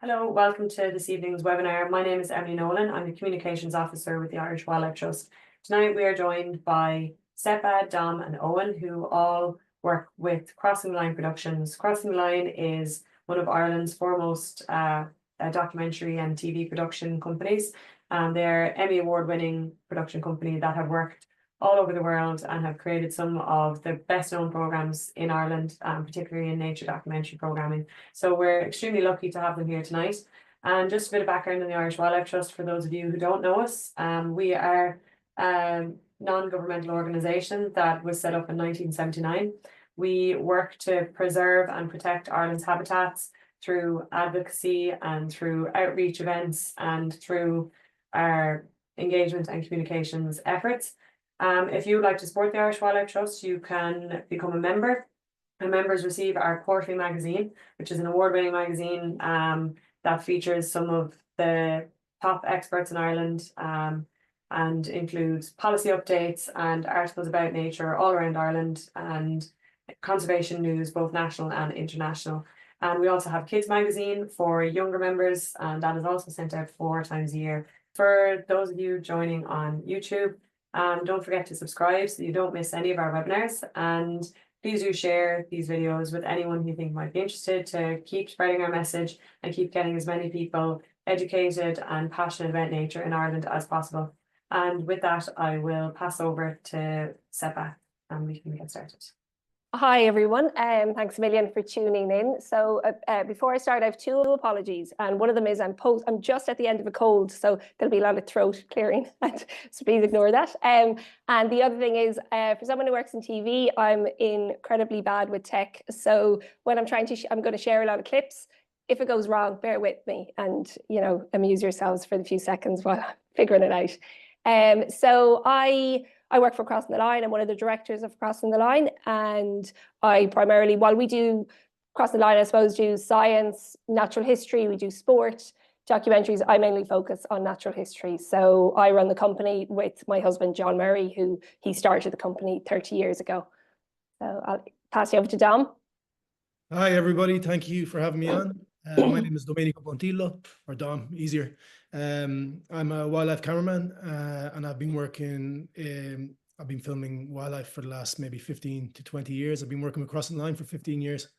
Hello, welcome to this evening's webinar. My name is Emily Nolan. I'm the Communications Officer with the Irish Wildlife Trust. Tonight we are joined by Cepa, Dom and Eoin, who all work with Crossing the Line Productions. Crossing the Line is one of Ireland's foremost documentary and TV production companies. They're Emmy Award-winning production company that have worked all over the world and have created some of the best known programs in Ireland, particularly in nature documentary programming. So we're extremely lucky to have them here tonight. And just a bit of background on the Irish Wildlife Trust for those of you who don't know us. We are a non-governmental organisation that was set up in 1979. We work to preserve and protect Ireland's habitats through advocacy and through outreach events and through our engagement and communications efforts. If you would like to support the Irish Wildlife Trust, you can become a member. And members receive our quarterly magazine, which is an award-winning magazine that features some of the top experts in Ireland and includes policy updates and articles about nature all around Ireland and conservation news, both national and international. And we also have Kids magazine for younger members, and that is also sent out 4 times a year. For those of you joining on YouTube, don't forget to subscribe so you don't miss any of our webinars, and please do share these videos with anyone who you think might be interested to keep spreading our message and keep getting as many people educated and passionate about nature in Ireland as possible. And with that, I will pass over to Cepa and we can get started. Hi everyone, thanks a million for tuning in. So before I start, I have 2 apologies, and one of them is I'm just at the end of a cold, so there'll be a lot of throat clearing, so please ignore that. And the other thing is, for someone who works in TV, I'm incredibly bad with tech. So when I'm trying to, I'm going to share a lot of clips. If it goes wrong, bear with me and, you know, amuse yourselves for the few seconds while I'm figuring it out. So I work for Crossing the Line. I'm one of the directors of Crossing the Line, and I primarily, while we do Crossing the Line, I suppose, do science, natural history, we do sport, documentaries. I mainly focus on natural history. So I run the company with my husband, John Murray, who he started the company 30 years ago. So I'll pass you over to Dom. Hi, everybody. Thank you for having me on. My name is Pontillo, or Dom, easier. I'm a wildlife cameraman, and I've been working I've been filming wildlife for the last maybe 15 to 20 years. I've been working with Crossing the Line for 15 years.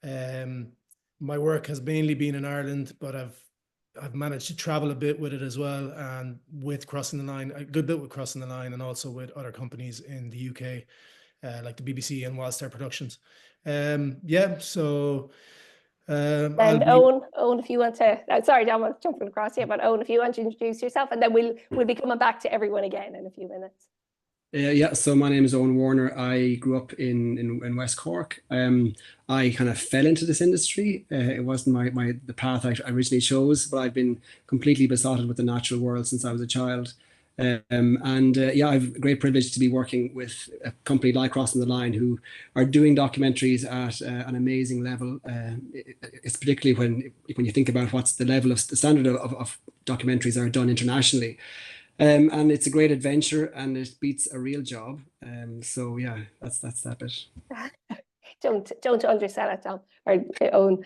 My work has mainly been in Ireland, but I've managed to travel a bit with it as well, and with Crossing the Line, a good bit with Crossing the Line, and also with other companies in the UK, like the BBC and Wildstar Productions. Yeah, so and Eoin, if you want to, sorry, Dom, I'm jumping across here, but Eoin, if you want to introduce yourself, and then we'll be coming back to everyone again in a few minutes. Yeah, so my name is Eoin Warner. I grew up in West Cork. I kind of fell into this industry. It wasn't the path I originally chose, but I've been completely besotted with the natural world since I was a child. Yeah, I've a great privilege to be working with a company like Crossing the Line, who are doing documentaries at an amazing level. It's particularly when you think about what's the level of the standard of documentaries that are done internationally. And it's a great adventure, and it beats a real job. So yeah, that's that bit. Don't undersell it, Dom or Eoin.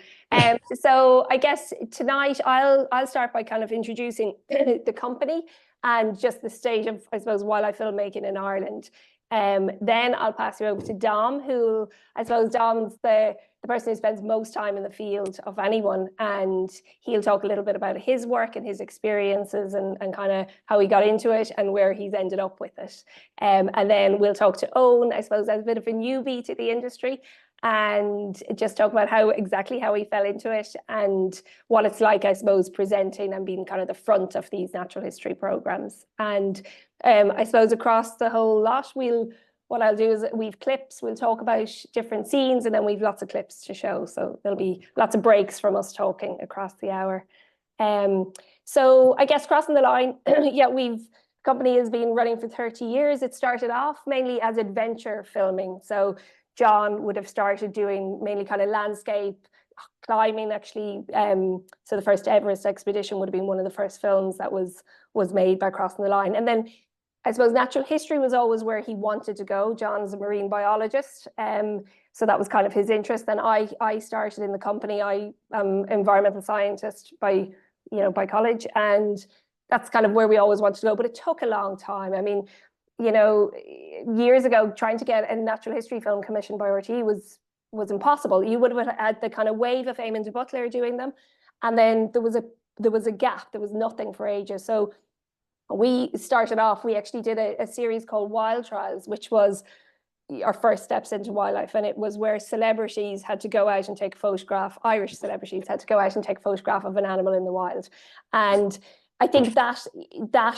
So I guess tonight I'll start by kind of introducing the company and just the state of, I suppose, wildlife filmmaking in Ireland. Then I'll pass you over to Dom, who I suppose Dom's the person who spends most time in the field of anyone, and he'll talk a little bit about his work and his experiences and kind of how he got into it and where he's ended up with it. And then we'll talk to Eoin, I suppose, as a bit of a newbie to the industry, and just talk about how he fell into it and what it's like, I suppose, presenting and being kind of the front of these natural history programs. And I suppose across the whole lot, what I'll do is we've clips, we'll talk about different scenes, and then we've lots of clips to show. So there'll be lots of breaks from us talking across the hour. So I guess Crossing the Line, yeah, company has been running for 30 years. It started off mainly as adventure filming. So John would have started doing mainly kind of landscape climbing, actually. So the first Everest expedition would have been one of the first films that was made by Crossing the Line. And then I suppose natural history was always where he wanted to go. John's a marine biologist, so that was kind of his interest. And I started in the company. I am environmental scientist by college, and that's kind of where we always wanted to go. But it took a long time. I mean, years ago, trying to get a natural history film commissioned by RTE was impossible. You would have had the kind of wave of Eamon de Butler doing them, and then there was a gap. There was nothing for ages. So we started off. We actually did a series called Wild Trials, which was our first steps into wildlife, and it was where celebrities had to go out and take a photograph. Irish celebrities had to go out and take a photograph of an animal in the wild, and I think that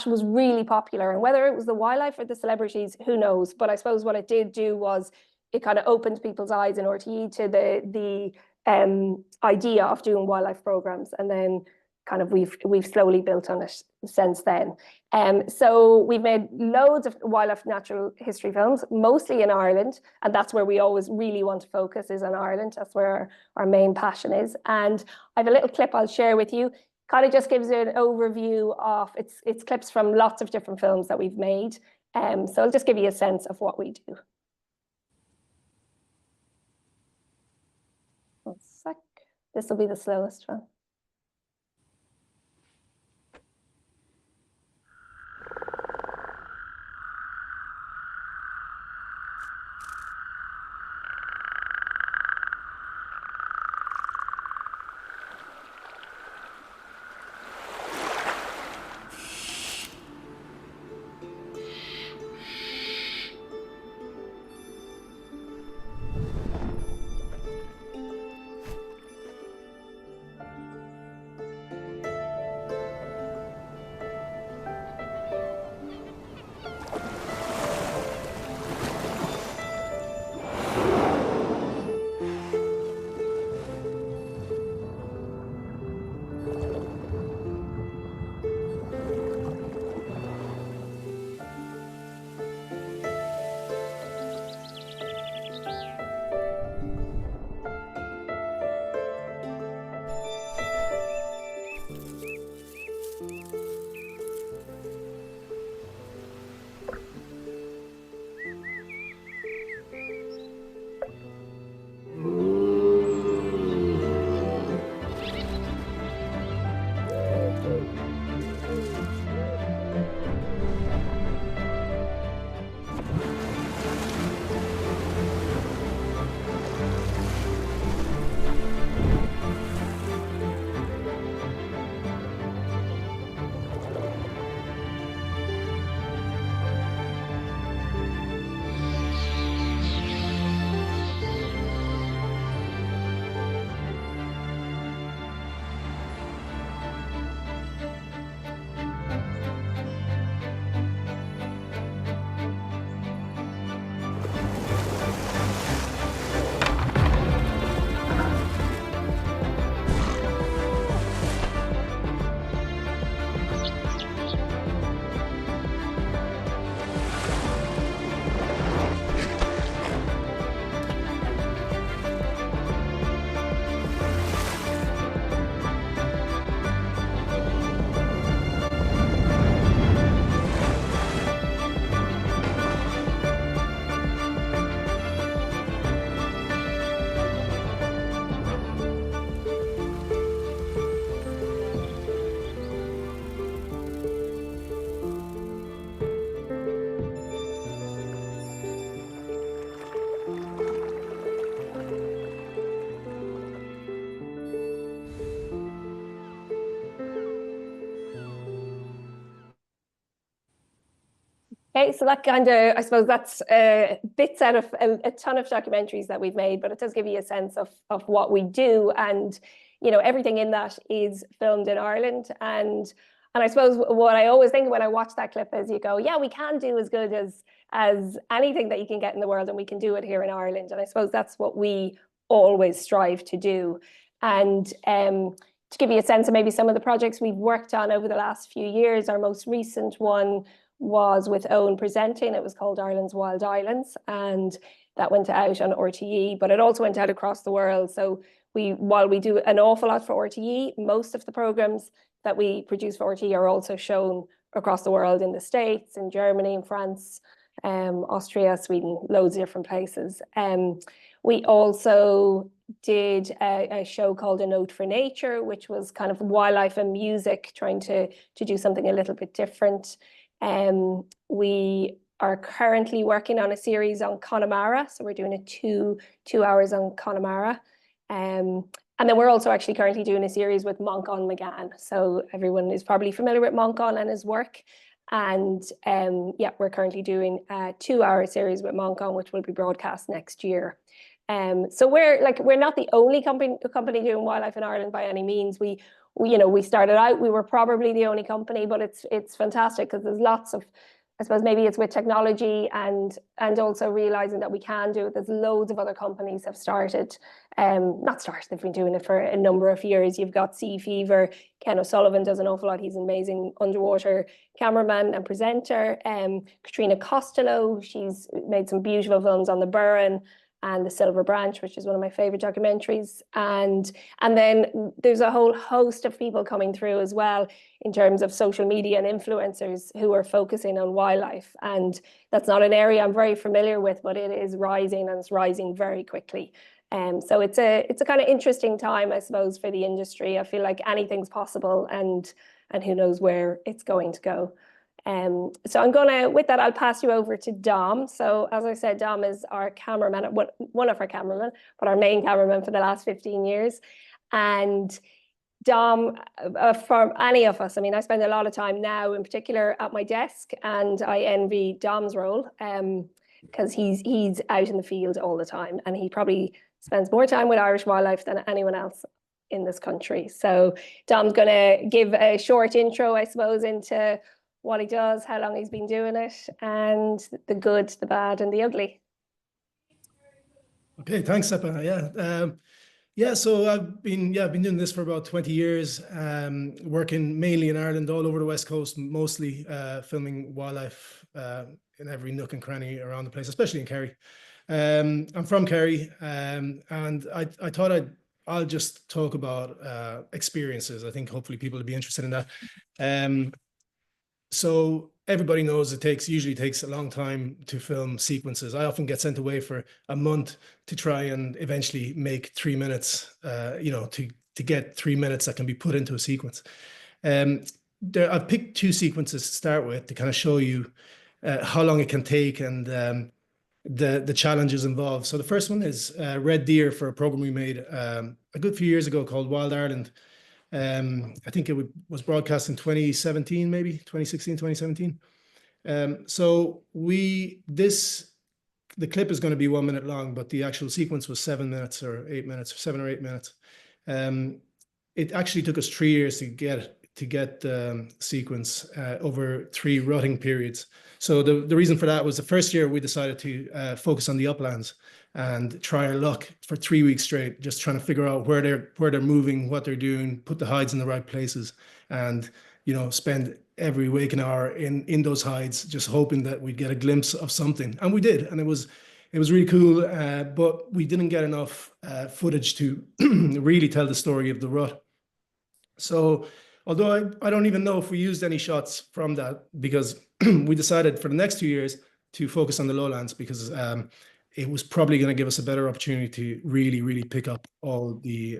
was really popular. And whether it was the wildlife or the celebrities, who knows? But I suppose what it did do was it kind of opened people's eyes in RTE to the idea of doing wildlife programs, and then kind of we've slowly built on it since then. So we've made loads of wildlife natural history films, mostly in Ireland, and that's where we always really want to focus, is on Ireland. That's where our main passion is. And I have a little clip I'll share with you. Kind of just gives you an overview of it's clips from lots of different films that we've made. So I'll just give you a sense of what we do. One sec. This will be the slowest one. Okay, so that kind of, I suppose that's bits out of a ton of documentaries that we've made, but it does give you a sense of what we do. And, you know, everything in that is filmed in Ireland. And I suppose what I always think when I watch that clip is you go, yeah, we can do as good as anything that you can get in the world, and we can do it here in Ireland. And I suppose that's what we always strive to do. And to give you a sense of maybe some of the projects we've worked on over the last few years, our most recent one was with Eoin presenting. It was called Ireland's Wild Islands, and that went out on RTE, but it also went out across the world. So while we do an awful lot for RTE, most of the programs that we produce for RTE are also shown across the world, in the States, in Germany, in France, Austria, Sweden, loads of different places. We also did a show called A Note for Nature, which was kind of wildlife and music, trying to do something a little bit different. We are currently working on a series on Connemara, so we're doing a two hours on Connemara. And then we're also actually currently doing a series with Monk-on McGann. So everyone is probably familiar with Monk-on and his work. And yeah, we're currently doing a 2-hour series with Monk-on, which will be broadcast next year. So we're not the only company doing wildlife in Ireland by any means. We started out, we were probably the only company, but it's fantastic because there's lots of, I suppose maybe it's with technology and also realizing that we can do it. There's loads of other companies have started, they've been doing it for a number of years. You've got Sea Fever, Ken O'Sullivan does an awful lot. He's an amazing underwater cameraman and presenter. Katrina Costello, she's made some beautiful films on the Burren and the Silver Branch, which is one of my favorite documentaries. And then there's a whole host of people coming through as well in terms of social media and influencers who are focusing on wildlife. And that's not an area I'm very familiar with, but it is rising, and it's rising very quickly. So it's a kind of interesting time, I suppose, for the industry. I feel like anything's possible, and who knows where it's going to go. So with that, I'll pass you over to Dom. So as I said, Dom is our cameraman, one of our cameramen, but our main cameraman for the last 15 years. And Dom, for any of us, I mean, I spend a lot of time now in particular at my desk, and I envy Dom's role because he's out in the field all the time, and he probably spends more time with Irish wildlife than anyone else in this country. So Dom's going to give a short intro, I suppose, into what he does, how long he's been doing it, and the good, the bad, and the ugly. Okay, thanks, Cepa. So I've been doing this for about 20 years, working mainly in Ireland, all over the West Coast, mostly filming wildlife in every nook and cranny around the place, especially in Kerry. I'm from Kerry, and I thought I'll just talk about experiences. I think hopefully people will be interested in that. So everybody knows it usually takes a long time to film sequences. I often get sent away for a month to try and eventually make 3 minutes, to get 3 minutes that can be put into a sequence. I've picked 2 sequences to start with to kind of show you how long it can take and the challenges involved. So the first one is Red Deer, for a program we made a good few years ago called Wild Ireland. I think it was broadcast in 2017, maybe 2016, 2017. So the clip is going to be 1 minute long, but the actual sequence was 7 minutes or 8 minutes, 7 or 8 minutes. It actually took us 3 years to get the sequence over 3 rutting periods. So the reason for that was the first year we decided to focus on the uplands and try our luck for 3 weeks straight, just trying to figure out where they're moving, what they're doing, put the hides in the right places, and spend every waking hour in those hides, just hoping that we'd get a glimpse of something. And we did, and it was really cool, but we didn't get enough footage to really tell the story of the rut. So although I don't even know if we used any shots from that, because we decided for the next 2 years to focus on the lowlands, because it was probably going to give us a better opportunity to really, really pick up all of the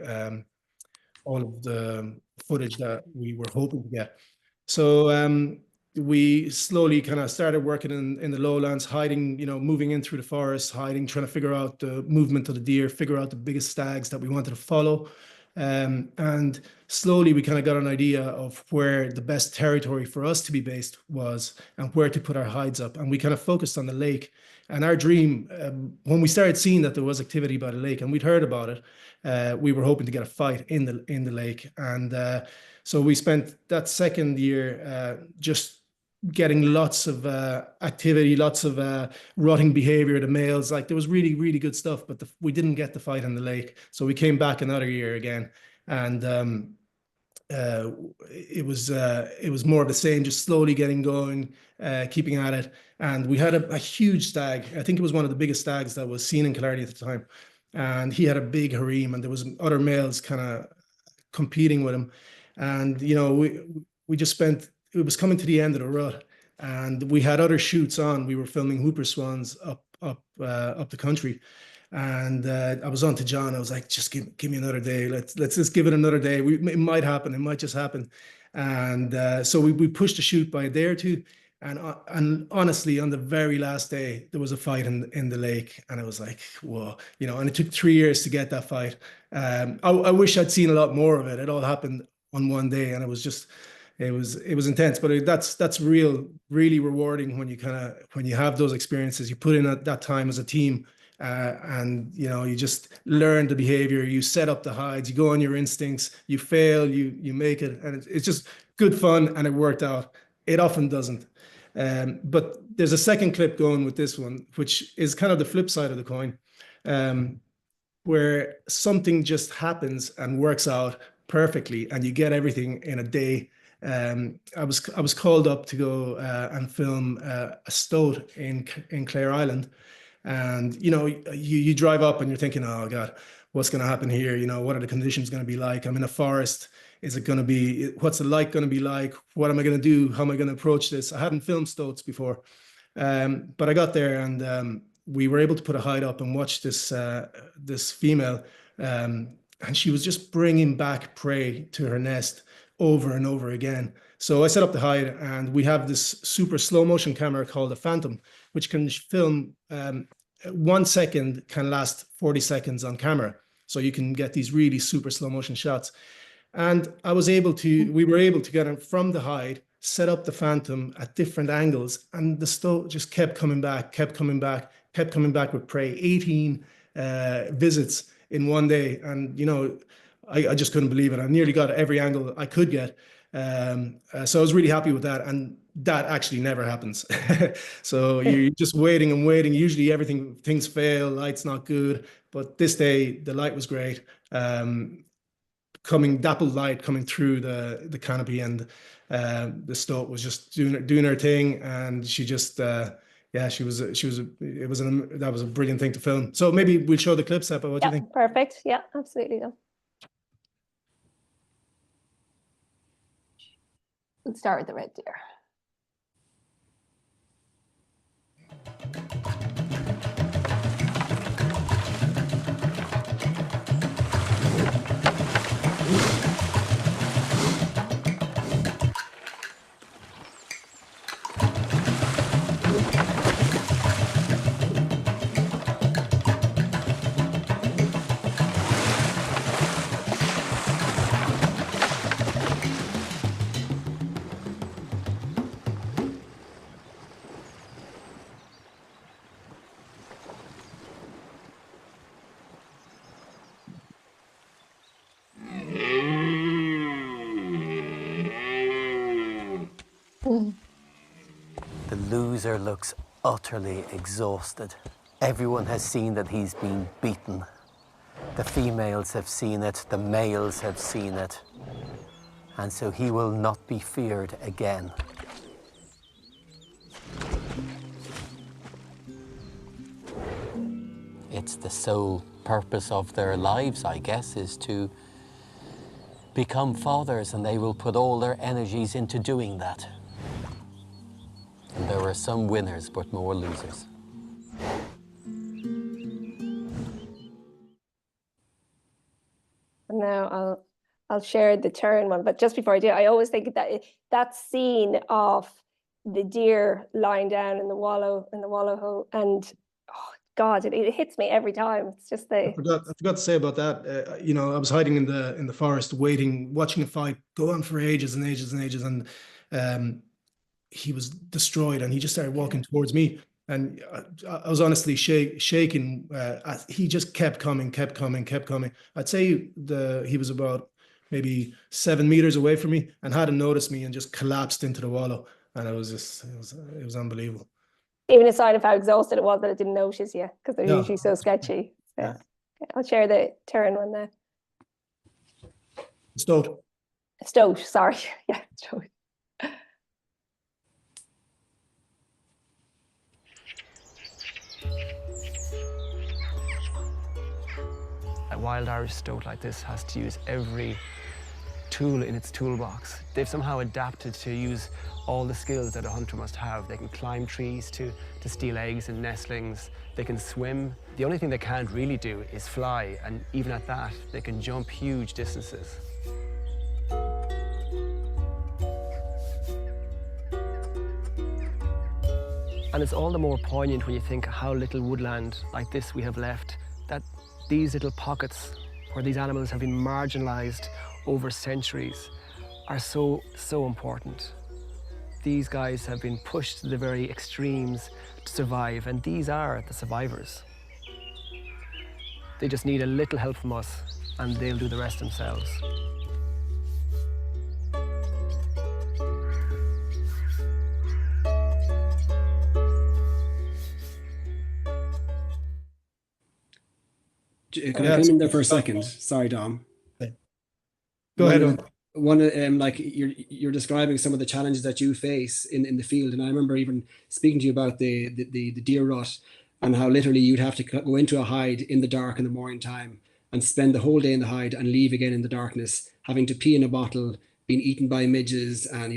footage that we were hoping to get. So we slowly kind of started working in the lowlands, hiding, moving in through the forest, hiding, trying to figure out the movement of the deer, figure out the biggest stags that we wanted to follow. And slowly we kind of got an idea of where the best territory for us to be based was and where to put our hides up. And we kind of focused on the lake. And our dream, when we started seeing that there was activity by the lake and we'd heard about it, we were hoping to get a fight in the lake. And so we spent that second year just getting lots of activity, lots of rutting behavior, the males. Like, there was really, really good stuff, but we didn't get the fight in the lake. So we came back another year again, and it was more of the same, just slowly getting going, keeping at it. And we had a huge stag. I think it was one of the biggest stags that was seen in Killarney at the time. And he had a big harem, and there was other males kind of competing with him. And we just spent it was coming to the end of the rut, and we had other shoots on. We were filming whooper swans up the country, and I was on to John. I was like, just give me another day. Let's just give it another day. It might happen. It might just happen. And so we pushed the shoot by a day or two. And honestly, on the very last day, there was a fight in the lake, and I was like, whoa, and it took 3 years to get that fight. I wish I'd seen a lot more of it. It all happened on one day, and it was intense. But that's really rewarding when you have those experiences. You put in that time as a team, and you just learn the behavior. You set up the hides. You go on your instincts. You fail. You make it, and it's just good fun, and it worked out. It often doesn't. But there's a second clip going with this one, which is kind of the flip side of the coin, where something just happens and works out perfectly, and you get everything in a day. I was called up to go and film a stoat in Clare Island, and you drive up and you're thinking, oh God, what's going to happen here? What are the conditions going to be like? I'm in a forest. What's the light going to be like? What am I going to do? How am I going to approach this? I hadn't filmed stoats before, but I got there, and we were able to put a hide up and watch this female, and she was just bringing back prey to her nest over and over again. So I set up the hide, and we have this super slow motion camera called a Phantom, which can film 1 second can last 40 seconds on camera. So you can get these really super slow motion shots. And we were able to get it from the hide, set up the Phantom at different angles, and the stoat just kept coming back with prey. 18 visits in one day. And, I just couldn't believe it. I nearly got every angle I could get. So I was really happy with that. And that actually never happens. So you're just waiting and waiting. Usually things fail, light's not good. But this day, the light was great. Dappled light coming through the canopy, and the stoat was just doing her thing, and she just that was a brilliant thing to film. So maybe we'll show the clip, Cepa. What do you think? Perfect. Yeah, absolutely. Yeah. Let's start with the red deer. The loser looks utterly exhausted. Everyone has seen that he's been beaten. The females have seen it, the males have seen it, and so he will not be feared again. It's the sole purpose of their lives, I guess, is to become fathers, and they will put all their energies into doing that. And there were some winners, but more losers. And now I'll share the turn one, but just before I do, I always think that scene of the deer lying down in the wallow hole, and oh God, it hits me every time. It's just I forgot to say about that. I was hiding in the forest, waiting, watching a fight go on for ages and ages and ages, and he was destroyed, and he just started walking towards me, and I was honestly shaking. He just kept coming. I'd say he was about maybe 7 meters away from me, and hadn't noticed me, and just collapsed into the wallow, and it was unbelievable. Even a sign of how exhausted it was that it didn't notice you, because they're usually so sketchy. So, Yeah. Okay, I'll share the turn one there. Stoat. Stoat, sorry. Yeah, stoat. A wild Irish stoat like this has to use every tool in its toolbox. They've somehow adapted to use all the skills that a hunter must have. They can climb trees to steal eggs and nestlings. They can swim. The only thing they can't really do is fly, and even at that, they can jump huge distances. And it's all the more poignant when you think how little woodland like this we have left, that these little pockets where these animals have been marginalized over centuries are so important. These guys have been pushed to the very extremes to survive, and these are the survivors. They just need a little help from us, and they'll do the rest themselves. Can I come in there for a second? Sorry, Dom. Go ahead. Like you're describing some of the challenges that you face in the field, and I remember even speaking to you about the deer rut and how literally you'd have to go into a hide in the dark in the morning time and spend the whole day in the hide and leave again in the darkness, having to pee in a bottle, being eaten by midges, and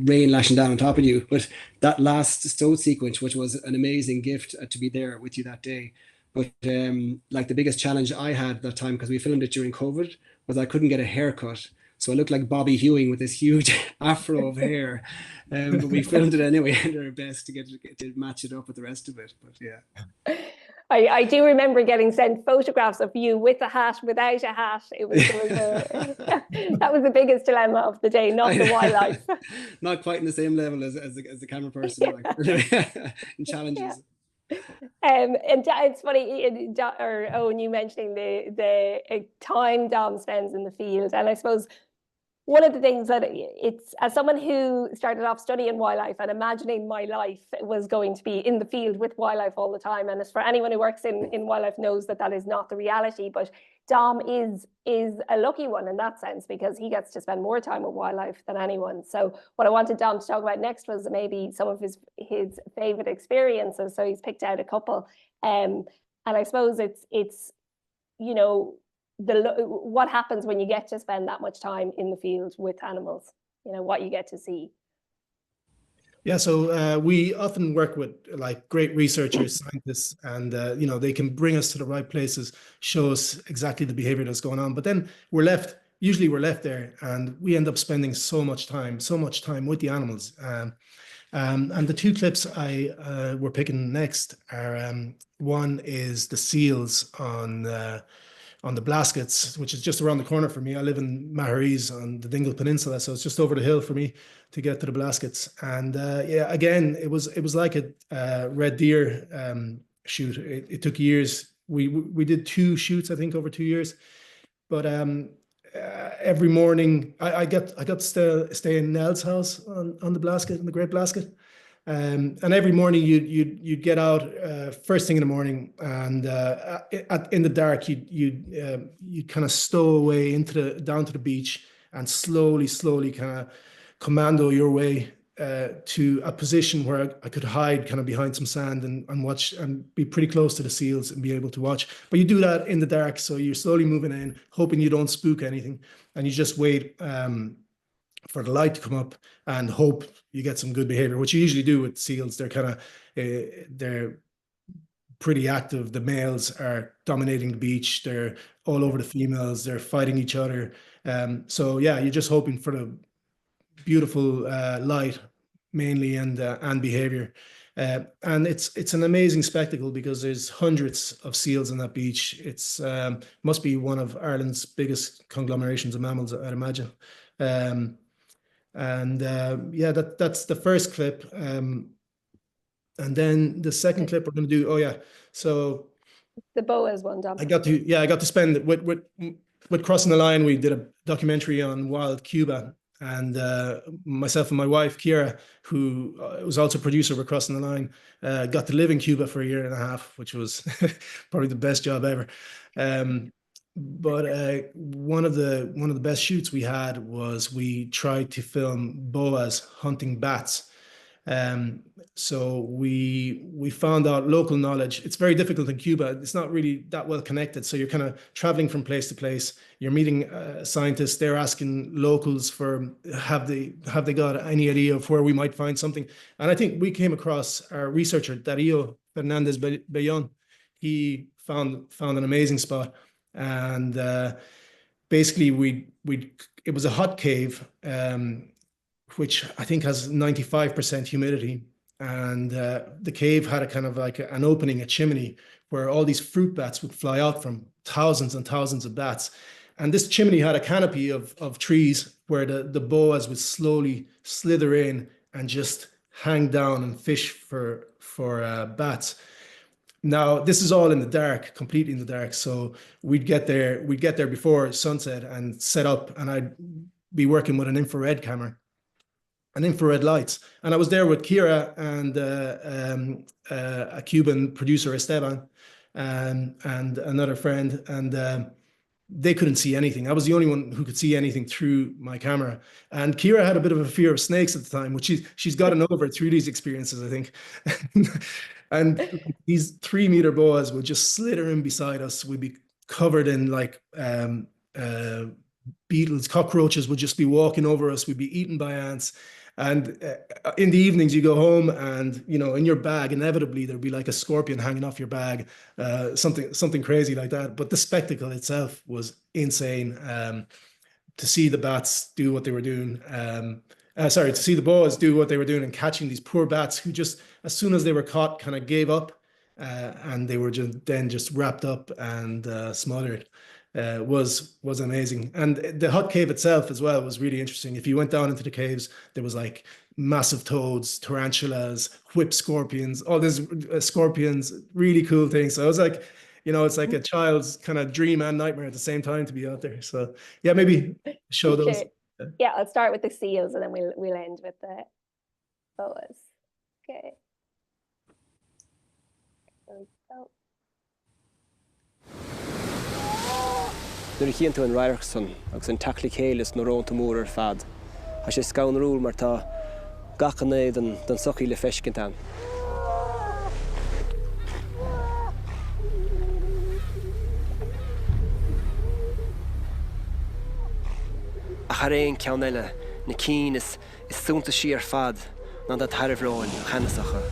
rain lashing down on top of you. But that last stoat sequence, which was an amazing gift to be there with you that day. But like the biggest challenge I had at that time, because we filmed it during COVID, was I couldn't get a haircut. So I looked like Bobby Hewing with this huge afro of hair. But we filmed it anyway and did our best to match it up with the rest of it. But yeah. I do remember getting sent photographs of you with a hat, without a hat. That was the biggest dilemma of the day, not the wildlife. Not quite in the same level as the camera person, in challenges. And it's funny, or Owen, you mentioning the time Dom spends in the field, and I suppose one of the things that it's, as someone who started off studying wildlife and imagining my life was going to be in the field with wildlife all the time, and as for anyone who works in wildlife knows that is not the reality, but Dom is a lucky one in that sense, because he gets to spend more time with wildlife than anyone. So what I wanted Dom to talk about next was maybe some of his favorite experiences. So he's picked out a couple, and I suppose it's what happens when you get to spend that much time in the field with animals, what you get to see. Yeah, so we often work with like great researchers, scientists, and they can bring us to the right places, show us exactly the behavior that's going on. But then usually we're left there, and we end up spending so much time with the animals. And the two clips we're picking next are one is the seals on the Blaskets, which is just around the corner for me. I live in Maharees on the Dingle Peninsula, so it's just over the hill for me to get to the Blaskets. And again, it was like a red deer shoot. It took years. We did 2 shoots, I think, over 2 years. But every morning, I got to stay in Nell's house on the Blasket, on the Great Blasket. And every morning you'd get out first thing in the morning, and in the dark you'd kind of stow away down to the beach and slowly kind of commando your way to a position where I could hide kind of behind some sand and watch and be pretty close to the seals and be able to watch. But you do that in the dark, so you're slowly moving in, hoping you don't spook anything, and you just wait for the light to come up and hope you get some good behavior, which you usually do with seals. They're kind of they're pretty active. The males are dominating the beach. They're all over the females. They're fighting each other. So yeah, you're just hoping for the beautiful light mainly and behavior. And it's an amazing spectacle because there's hundreds of seals on that beach. It's must be one of Ireland's biggest conglomerations of mammals, I'd imagine. Yeah, that's the first clip. And then the second clip we're going to do. So the boas one, Dom. I got to spend it with Crossing the Line. We did a documentary on wild Cuba, and myself and my wife Kira, who was also producer for Crossing the Line, got to live in Cuba for a year and a half, which was probably the best job ever. But one of the best shoots we had was we tried to film boas hunting bats, So we found out local knowledge. It's very difficult in Cuba. It's not really that well connected. So you're kind of traveling from place to place. You're meeting scientists. They're asking locals for have they got any idea of where we might find something. And I think we came across our researcher Darío Fernández Bellón. He found an amazing spot, and basically it was a hot cave. Which I think has 95% humidity. And the cave had a kind of like an opening, a chimney, where all these fruit bats would fly out from, thousands and thousands of bats. And this chimney had a canopy of trees where the boas would slowly slither in and just hang down and fish for bats. Now, this is all in the dark, completely in the dark. So we'd get there before sunset and set up, and I'd be working with an infrared camera and infrared lights. And I was there with Kira and a Cuban producer, Esteban, and another friend. And they couldn't see anything. I was the only one who could see anything through my camera. And Kira had a bit of a fear of snakes at the time, which she's gotten over through these experiences, I think. And these 3-meter boas would just slither in beside us. We'd be covered in like beetles, cockroaches would just be walking over us. We'd be eaten by ants. And in the evenings, you go home, and in your bag, inevitably there'd be like a scorpion hanging off your bag, something crazy like that. But the spectacle itself was insane. To see the bats do what they were doing. To see the boas do what they were doing and catching these poor bats who just, as soon as they were caught, kind of gave up, and they were just wrapped up and smothered. Was amazing. And the hot cave itself as well was really interesting. If you went down into the caves, there was like massive toads, tarantulas, whip scorpions, all these scorpions, really cool things. So I was like, it's like a child's kind of dream and nightmare at the same time to be out there. So yeah, maybe show those. Yeah, I'll start with the seals and then we'll end with the boas. Okay. There we go. Nuair chéanta an rairc san agus an tacla chéiles nó ránta mór ar fad. A sé scaun rúil mar tá gachan é den sochaí le feiscint an. A char éon ceann eile na cín is súnta sí ar fad ná dat tharbhráin cheanasacha.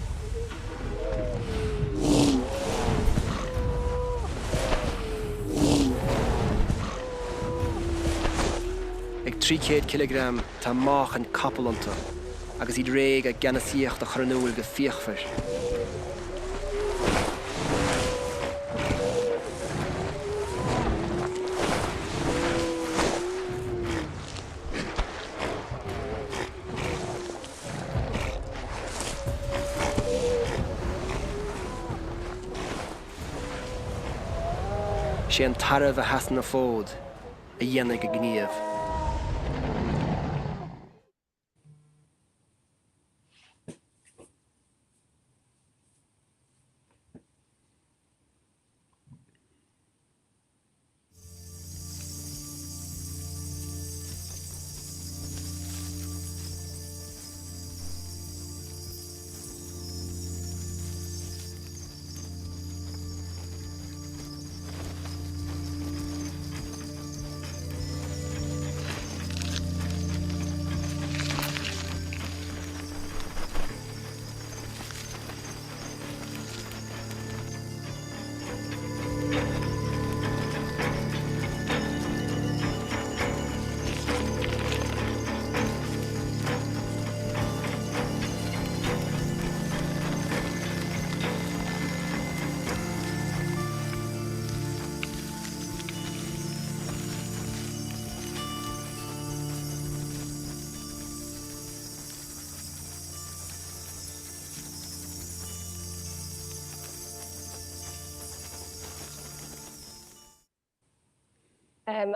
Ag 300 kilogram tá mách an capalanta, agus iad réig a ganasíocht a chranúil go fíochfar. Sé an taramh a hasan na fód, a dhéanamh go gníomh.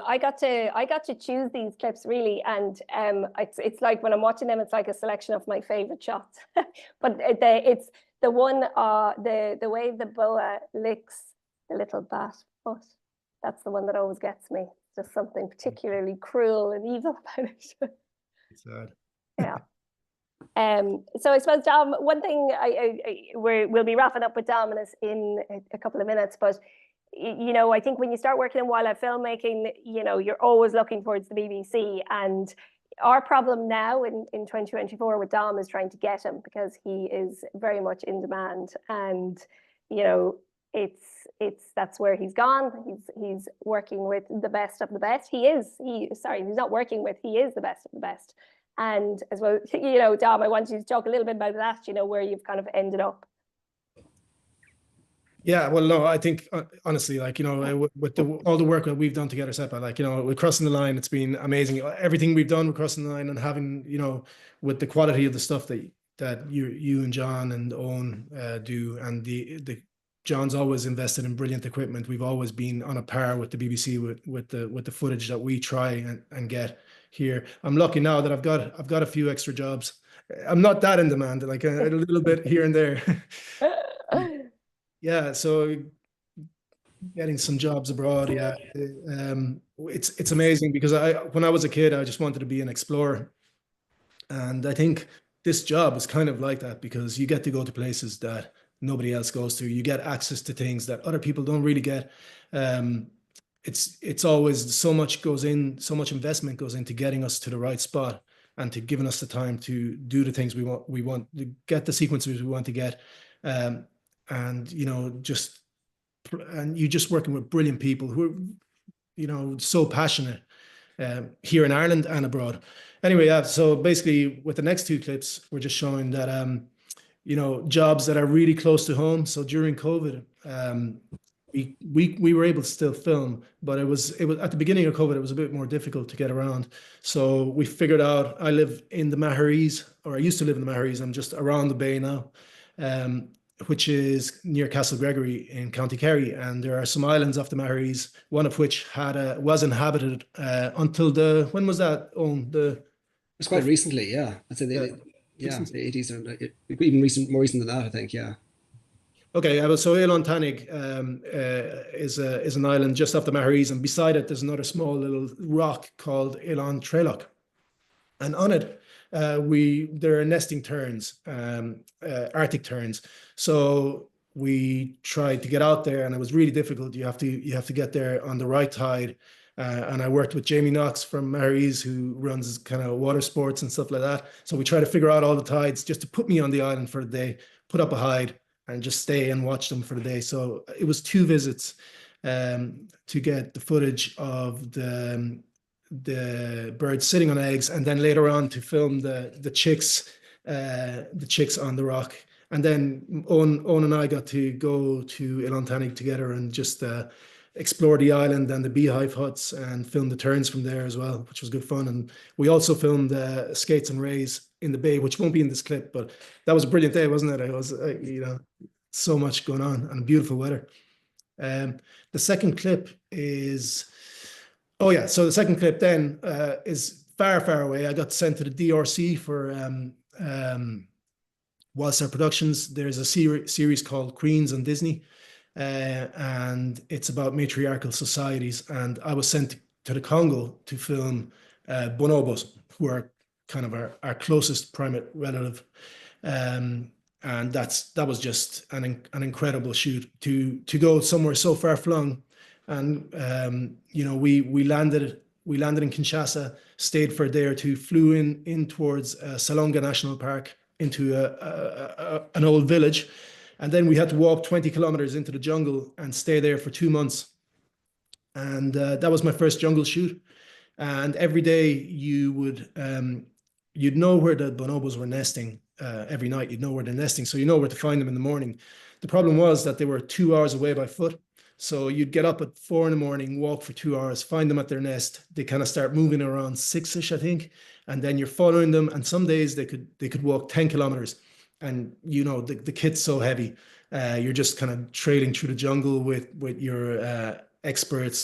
I got to choose these clips really, and it's like when I'm watching them, it's like a selection of my favorite shots. But it's the one the way the boa licks the little bat foot. That's the one that always gets me. Just something particularly cruel and evil about it. It's sad. Yeah. So I suppose, Dom, one thing we'll be wrapping up with Dom in a couple of minutes, but I think when you start working in wildlife filmmaking, you're always looking towards the BBC. And our problem now in 2024 with Dom is trying to get him, because he is very much in demand. And, that's where he's gone. He's working with the best of the best. He's not working with, he is the best of the best. And as well, Dom, I want you to talk a little bit about that, where you've kind of ended up. Yeah, well, no, I think honestly, like, with all the work that we've done together, Cepa, like, with Crossing the Line, it's been amazing. Everything we've done with Crossing the Line, and having, with the quality of the stuff that you and John and Owen do, and the John's always invested in brilliant equipment. We've always been on a par with the BBC with the footage that we try and get here. I'm lucky now that I've got a few extra jobs. I'm not that in demand, like a little bit here and there. Yeah, so getting some jobs abroad, yeah, it's amazing, because when I was a kid, I just wanted to be an explorer, and I think this job is kind of like that, because you get to go to places that nobody else goes to. You get access to things that other people don't really get. It's always so much investment goes into getting us to the right spot, and to giving us the time to do the things we want to get the sequences we want to get. And you're just working with brilliant people who are, so passionate here in Ireland and abroad. Anyway, yeah, so basically with the next two clips, we're just showing that, jobs that are really close to home. So during COVID, we were able to still film, but it was at the beginning of COVID, it was a bit more difficult to get around. So we figured out, I live in the Maharees, or I used to live in the Maharees. I'm just around the bay now, which is near Castle Gregory in County Kerry. And there are some islands off the Maharees, one of which was inhabited until when was that? It's quite recently, yeah. I'd say the 80s, or even more recent than that, I think, yeah. Okay, so Eoin Warner is an island just off the Maharees, and beside it there's another small little rock called Eoin Trelock, and on it there are nesting terns, Arctic terns. So we tried to get out there, and it was really difficult. You have to get there on the right tide. And I worked with Jamie Knox from Maharees, who runs kind of water sports and stuff like that. So we tried to figure out all the tides just to put me on the island for the day, put up a hide, and just stay and watch them for the day. So it was 2 visits to get the footage of the birds sitting on eggs, and then later on to film the chicks on the rock. And then Owen and I got to go to Eoin Warner together and just explore the island and the beehive huts, and film the terns from there as well, which was good fun. And we also filmed skates and rays in the bay, which won't be in this clip, but that was a brilliant day, wasn't it? It was so much going on, and beautiful weather. The second clip is, so the second clip then is far away. I got sent to the DRC for Wildstar Productions. There's a series called Queens on Disney, and it's about matriarchal societies. And I was sent to the Congo to film bonobos, who are kind of our closest primate relative. And that was just an incredible shoot to go somewhere so far flung. And we landed in Kinshasa, stayed for a day or two, flew in towards Salonga National Park, into an old village, and then we had to walk 20 kilometers into the jungle and stay there for 2 months. And that was my first jungle shoot. And every day you'd know where the bonobos were nesting. Every night you'd know where they're nesting, so you know where to find them in the morning. The problem was that they were 2 hours away by foot. So you'd get up at 4 a.m, walk for 2 hours, find them at their nest. They kind of start moving around 6-ish, I think. And then you're following them. And some days they could walk 10 kilometers. And the kit's so heavy. You're just kind of trailing through the jungle with your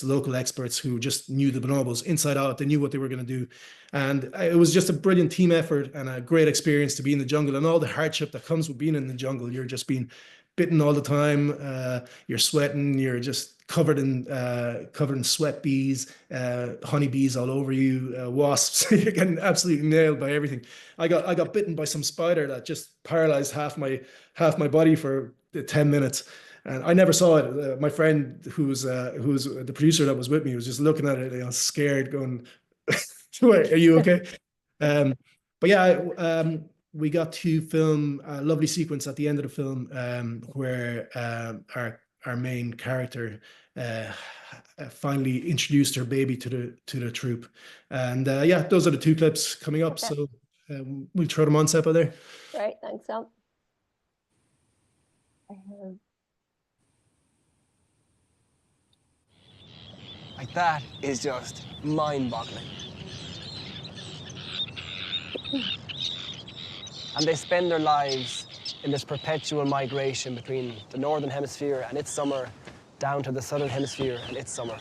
local experts who just knew the bonobos inside out. They knew what they were going to do. And it was just a brilliant team effort and a great experience to be in the jungle, and all the hardship that comes with being in the jungle. You're just being bitten all the time. You're sweating. You're just covered in sweat bees, honeybees all over you, wasps. You're getting absolutely nailed by everything. I got bitten by some spider that just paralyzed half my body for 10 minutes. And I never saw it. My friend, who's the producer that was with me, was just looking at it, scared, going, "Are you okay?" But yeah, we got to film a lovely sequence at the end of the film, where our main character finally introduced her baby to the troop. And yeah, those are the 2 clips coming up. Okay. So we'll throw them on, Cepa, there. Great, thanks, Dom. Like that is just mind-boggling. And they spend their lives in this perpetual migration between the northern hemisphere and its summer down to the southern hemisphere and its summer.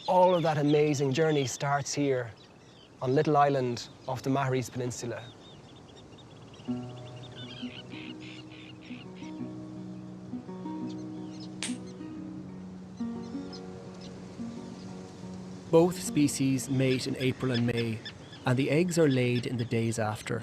All of that amazing journey starts here on Little Island off the Maharis Peninsula. Both species mate in April and May, and the eggs are laid in the days after.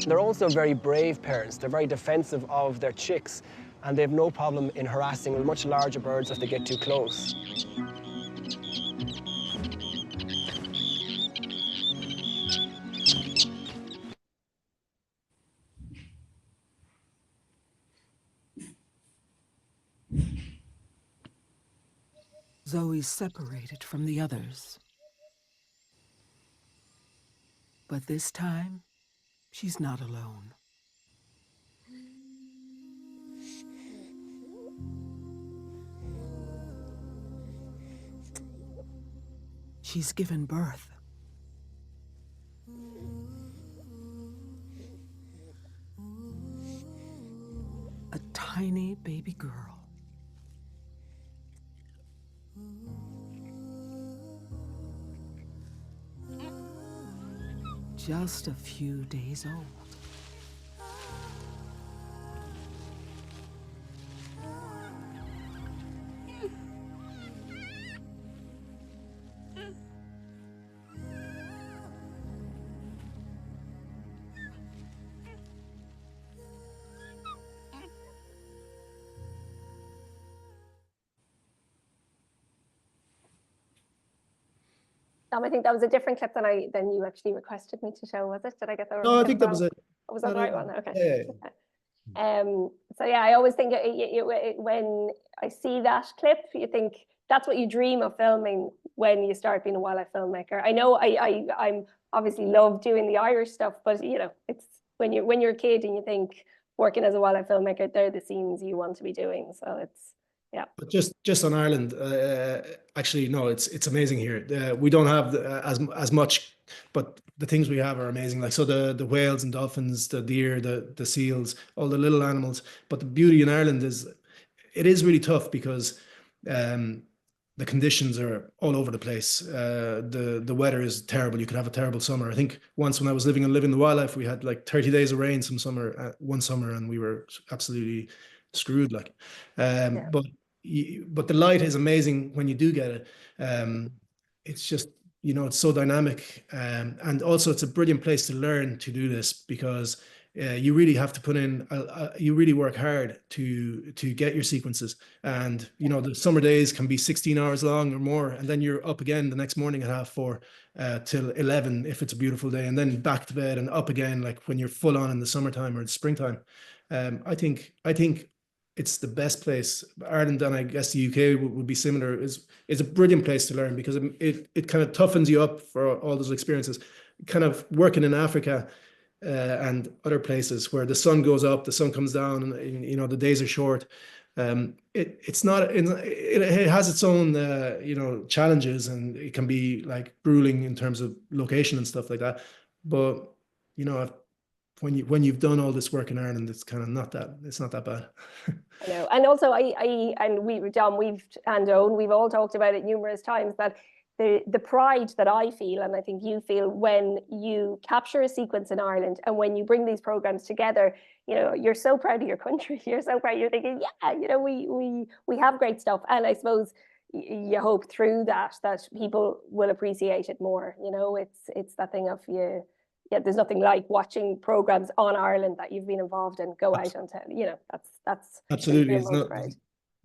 They're also very brave parents. They're very defensive of their chicks, and they have no problem in harassing much larger birds if they get too close. Zoe's separated from the others. But this time, she's not alone. She's given birth. A tiny baby girl. Just a few days old. I think that was a different clip than you actually requested me to show, was it? Did I get that? No, I think that was it. Was that the right one? Okay. Yeah. So yeah, I always think when I see that clip, you think that's what you dream of filming when you start being a wildlife filmmaker. I know I'm obviously love doing the Irish stuff, but you know, it's when you're a kid and you think working as a wildlife filmmaker, they're the scenes you want to be doing. So it's, yeah. But just on Ireland, actually, no, it's amazing here. We don't have as much, but the things we have are amazing. Like, so the whales and dolphins, the deer, the seals, all the little animals. But the beauty in Ireland is, it is really tough because the conditions are all over the place. The weather is terrible. You could have a terrible summer. I think once when I was living the wildlife, we had like 30 days of rain one summer, and we were absolutely screwed. Like, Yeah. but the light is amazing when you do get it. It's just, you know, it's so dynamic, and also it's a brilliant place to learn to do this, because you really have to put in you really work hard to get your sequences. And you know, the summer days can be 16 hours long or more, and then you're up again the next morning at 4:30 till 11 if it's a beautiful day, and then back to bed and up again, like when you're full on in the summertime or the springtime. I think it's the best place. Ireland, and I guess the UK would be similar, is a brilliant place to learn, because it kind of toughens you up for all those experiences. Kind of working in Africa and other places where the sun goes up, the sun comes down, and you know, the days are short. It's not, it has its own you know, challenges, and it can be like grueling in terms of location and stuff like that. But you know, when you've done all this work in Ireland, it's kind of not that bad. I know. And also John, and Owen, we've all talked about it numerous times, that the pride that I feel, and I think you feel, when you capture a sequence in Ireland and when you bring these programs together, you know, you're so proud of your country. You're so proud. You're thinking, yeah, you know, we have great stuff. And I suppose you hope through that people will appreciate it more. You know, it's that thing of yeah, there's nothing like watching programs on Ireland that you've been involved in go out on, you know, that's absolutely. It's not,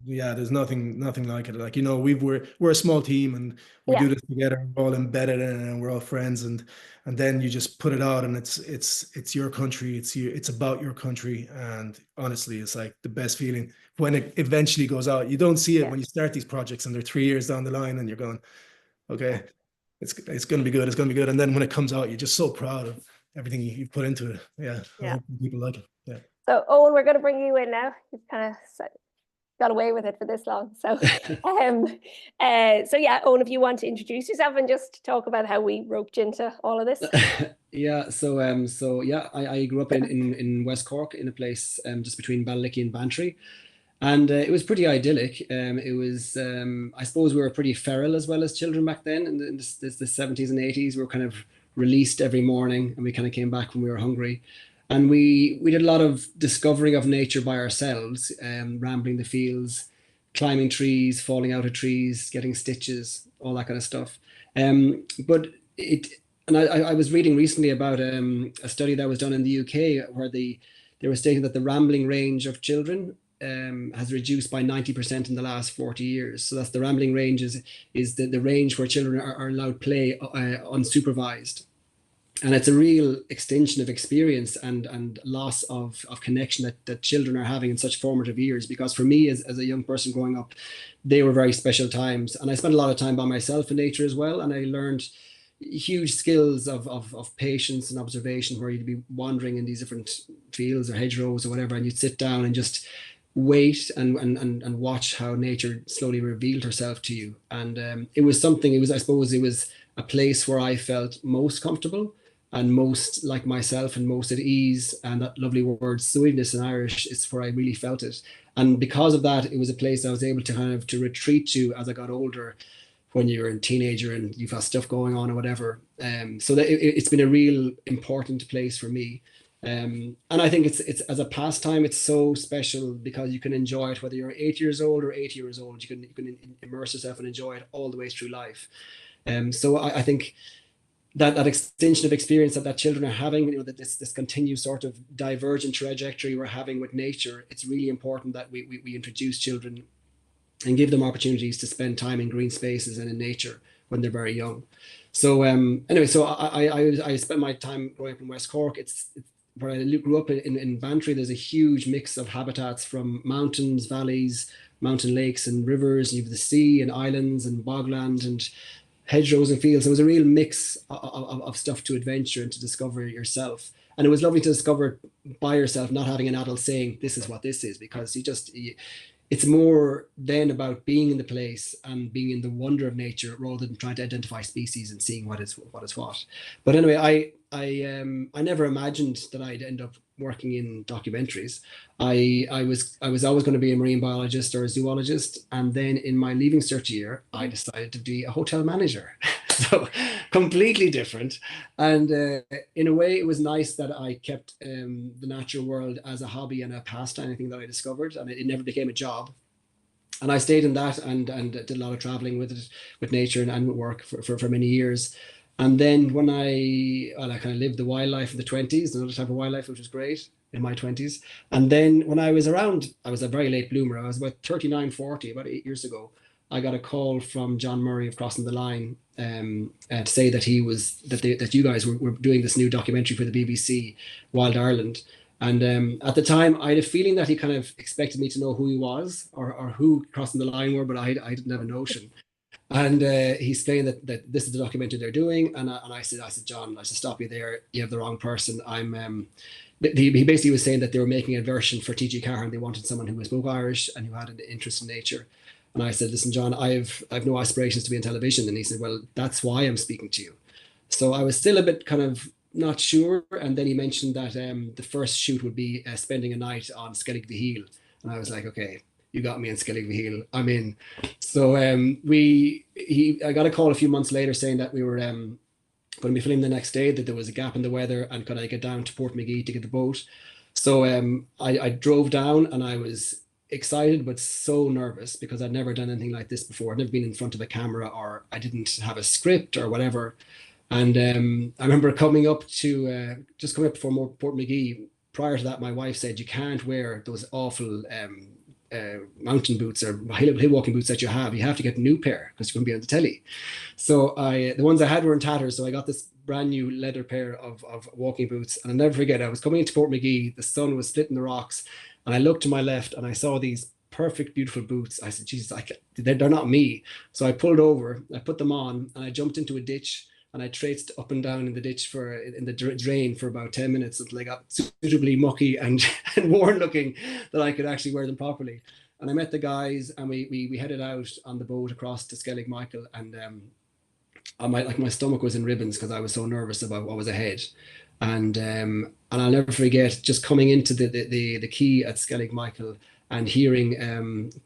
yeah, there's nothing like it. Like, you know, we're a small team, and we do this together. We're all embedded in it, and we're all friends, and then you just put it out, and it's your country. It's about your country, and honestly, it's like the best feeling when it eventually goes out. You don't see it when you start these projects, and they're 3 years down the line, and you're going, okay, it's going to be good. It's going to be good. And then when it comes out, you're just so proud of everything you've put into it. Yeah. I hope people like it. Yeah. So Owen, we're going to bring you in now. You've kind of got away with it for this long. So, so yeah, Owen, if you want to introduce yourself and just talk about how we roped you into all of this. Yeah. So yeah, I grew up in West Cork, in a place just between Ballylicky and Bantry. And it was pretty idyllic. It was, I suppose we were pretty feral as well as children back then. In the 70s and 80s, we were kind of released every morning, and we kind of came back when we were hungry. And we did a lot of discovering of nature by ourselves, rambling the fields, climbing trees, falling out of trees, getting stitches, all that kind of stuff. But I was reading recently about a study that was done in the UK, where they were stating that the rambling range of children has reduced by 90% in the last 40 years. So that's the rambling range is the range where children are allowed play unsupervised. And it's a real extension of experience and loss of connection that children are having in such formative years. Because for me, as a young person growing up, they were very special times. And I spent a lot of time by myself in nature as well. And I learned huge skills of patience and observation, where you'd be wandering in these different fields or hedgerows or whatever, and you'd sit down and just wait and watch how nature slowly revealed herself to you. And I suppose it was a place where I felt most comfortable and most like myself and most at ease. And that lovely word sweetness in Irish is where I really felt it. And because of that, it was a place I was able to kind of to retreat to as I got older, when you're a teenager and you've got stuff going on or whatever. So that it's been a real important place for me. And I think it's as a pastime, it's so special because you can enjoy it whether you're 8 years old or 80 years old. You can immerse yourself and enjoy it all the way through life. So I think that extension of experience that children are having, you know, that this continuous sort of divergent trajectory we're having with nature, it's really important that we introduce children and give them opportunities to spend time in green spaces and in nature when they're very young. So anyway, so I spent my time growing up in West Cork. It's where I grew up in Bantry. There's a huge mix of habitats, from mountains, valleys, mountain lakes and rivers. You have the sea and islands and bogland and hedgerows and fields. It was a real mix of stuff to adventure and to discover yourself. And it was lovely to discover by yourself, not having an adult saying, this is what this is, because it's more then about being in the place and being in the wonder of nature rather than trying to identify species and seeing what is what. But anyway, I never imagined that I'd end up working in documentaries. I was always going to be a marine biologist or a zoologist, and then in my leaving cert year, I decided to be a hotel manager. So completely different. And in a way, it was nice that I kept the natural world as a hobby and a pastime, anything that I discovered, and it never became a job. And I stayed in that and did a lot of traveling with nature and with work for many years. And then when I kind of lived the wildlife in the 20s, another type of wildlife, which was great in my 20s. And then when I was a very late bloomer. I was about 39, 40, about 8 years ago. I got a call from John Murray of Crossing the Line to say that that you guys were doing this new documentary for the BBC, Wild Ireland. And at the time, I had a feeling that he kind of expected me to know who he was or who Crossing the Line were, but I didn't have a notion. And he's saying that this is the documentary they're doing. And I said, John, I should stop you there. You have the wrong person. He basically was saying that they were making a version for T.G. Carr, and they wanted someone who spoke Irish and who had an interest in nature. And I said, listen, John, I've no aspirations to be in television. And he said, well, that's why I'm speaking to you. So I was still a bit kind of not sure. And then he mentioned that the first shoot would be spending a night on Skellig Hill. And I was like, okay, you got me in Skellig Hill, I'm in. So I got a call a few months later saying that we were going to be filming the next day, that there was a gap in the weather, and could I get down to Portmagee to get the boat. So I drove down, and I was excited but so nervous because I'd never done anything like this before. I'd never been in front of a camera, or I didn't have a script or whatever. And I remember just coming up before Portmagee. Prior to that, my wife said, you can't wear those awful mountain boots or hill walking boots that you have. You have to get a new pair because you're going to be on the telly. So the ones I had were in tatters. So I got this brand new leather pair of walking boots. And I'll never forget, I was coming into Portmagee, the sun was splitting the rocks, and I looked to my left and I saw these perfect, beautiful boots. I said, Jesus, they're not me. So I pulled over, I put them on, and I jumped into a ditch, and I traced up and down in the ditch in the drain for about 10 minutes until I got suitably mucky and worn looking that I could actually wear them properly. And I met the guys, and we headed out on the boat across to Skellig Michael, and my stomach was in ribbons because I was so nervous about what was ahead. And I'll never forget just coming into the quay at Skellig Michael and hearing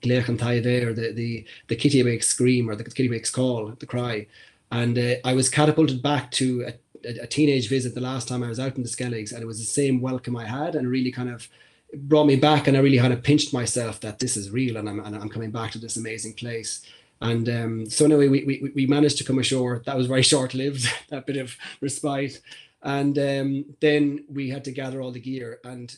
Gleich an Taibh, or the Kittiwake scream, or the Kittiwake's call, the cry. And I was catapulted back to a teenage visit the last time I was out in the Skelligs, and it was the same welcome I had, and really kind of brought me back, and I really kind of pinched myself that this is real, and I'm coming back to this amazing place. And so anyway, we managed to come ashore. That was very short-lived, that bit of respite. And then we had to gather all the gear, and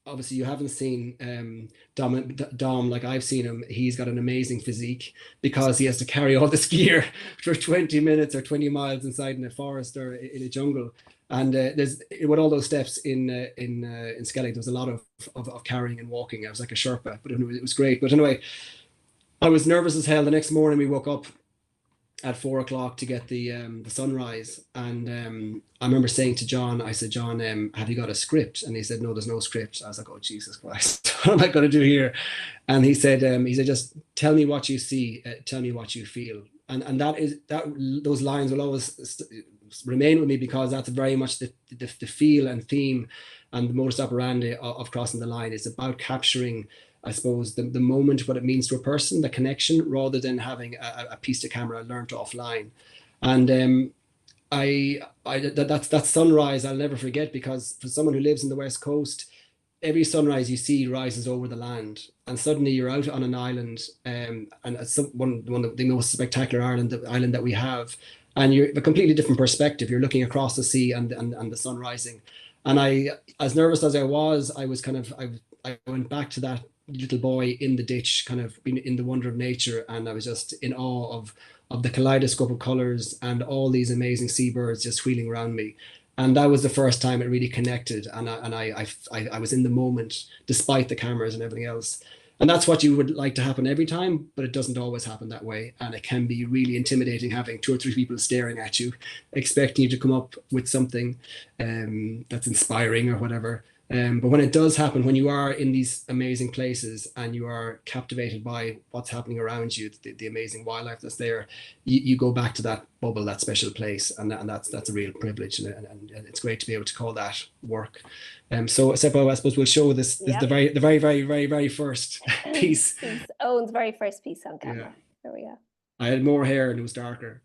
obviously you haven't seen Dom like I've seen him. He's got an amazing physique because he has to carry all this gear for 20 minutes or 20 miles inside in a forest or in a jungle. And there's, with all those steps in Skellig, there was a lot of carrying and walking. I was like a Sherpa, but it was great. But anyway, I was nervous as hell. The next morning we woke up at 4 o'clock to get the sunrise, and I remember saying to John, I said, John, have you got a script? And he said, no, there's no script. I was like, oh Jesus Christ, what am I going to do here? And he said, just tell me what you see, tell me what you feel. And those lines will always remain with me, because that's very much the feel and theme and the modus operandi of Crossing the Line. It's about capturing, I suppose, the moment, what it means to a person, the connection, rather than having a piece to camera learned offline. And that sunrise I'll never forget, because for someone who lives in the West Coast, every sunrise you see rises over the land, and suddenly you're out on an island, and one of the most spectacular island that we have, and you're a completely different perspective. You're looking across the sea and the sun rising. And I, as nervous as I was I went back to that little boy in the ditch, kind of being in the wonder of nature, and I was just in awe of the kaleidoscope of colors and all these amazing seabirds just wheeling around me. And that was the first time it really connected, and I was in the moment despite the cameras and everything else. And that's what you would like to happen every time, but it doesn't always happen that way, and it can be really intimidating having 2 or 3 people staring at you, expecting you to come up with something that's inspiring or whatever. But when it does happen, when you are in these amazing places and you are captivated by what's happening around you, the amazing wildlife that's there, you go back to that bubble, that special place, and that's a real privilege, and it's great to be able to call that work. So Cepa, I suppose we'll show this the very first piece. It's Owen's very first piece on camera. Yeah. There we go. I had more hair and it was darker.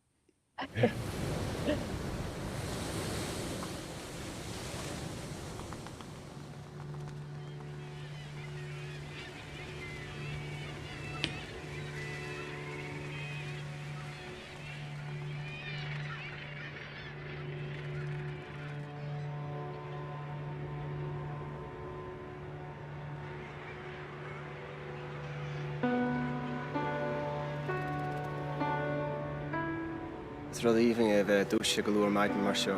Rud íhing bheith dúise go leor maidin mar seo.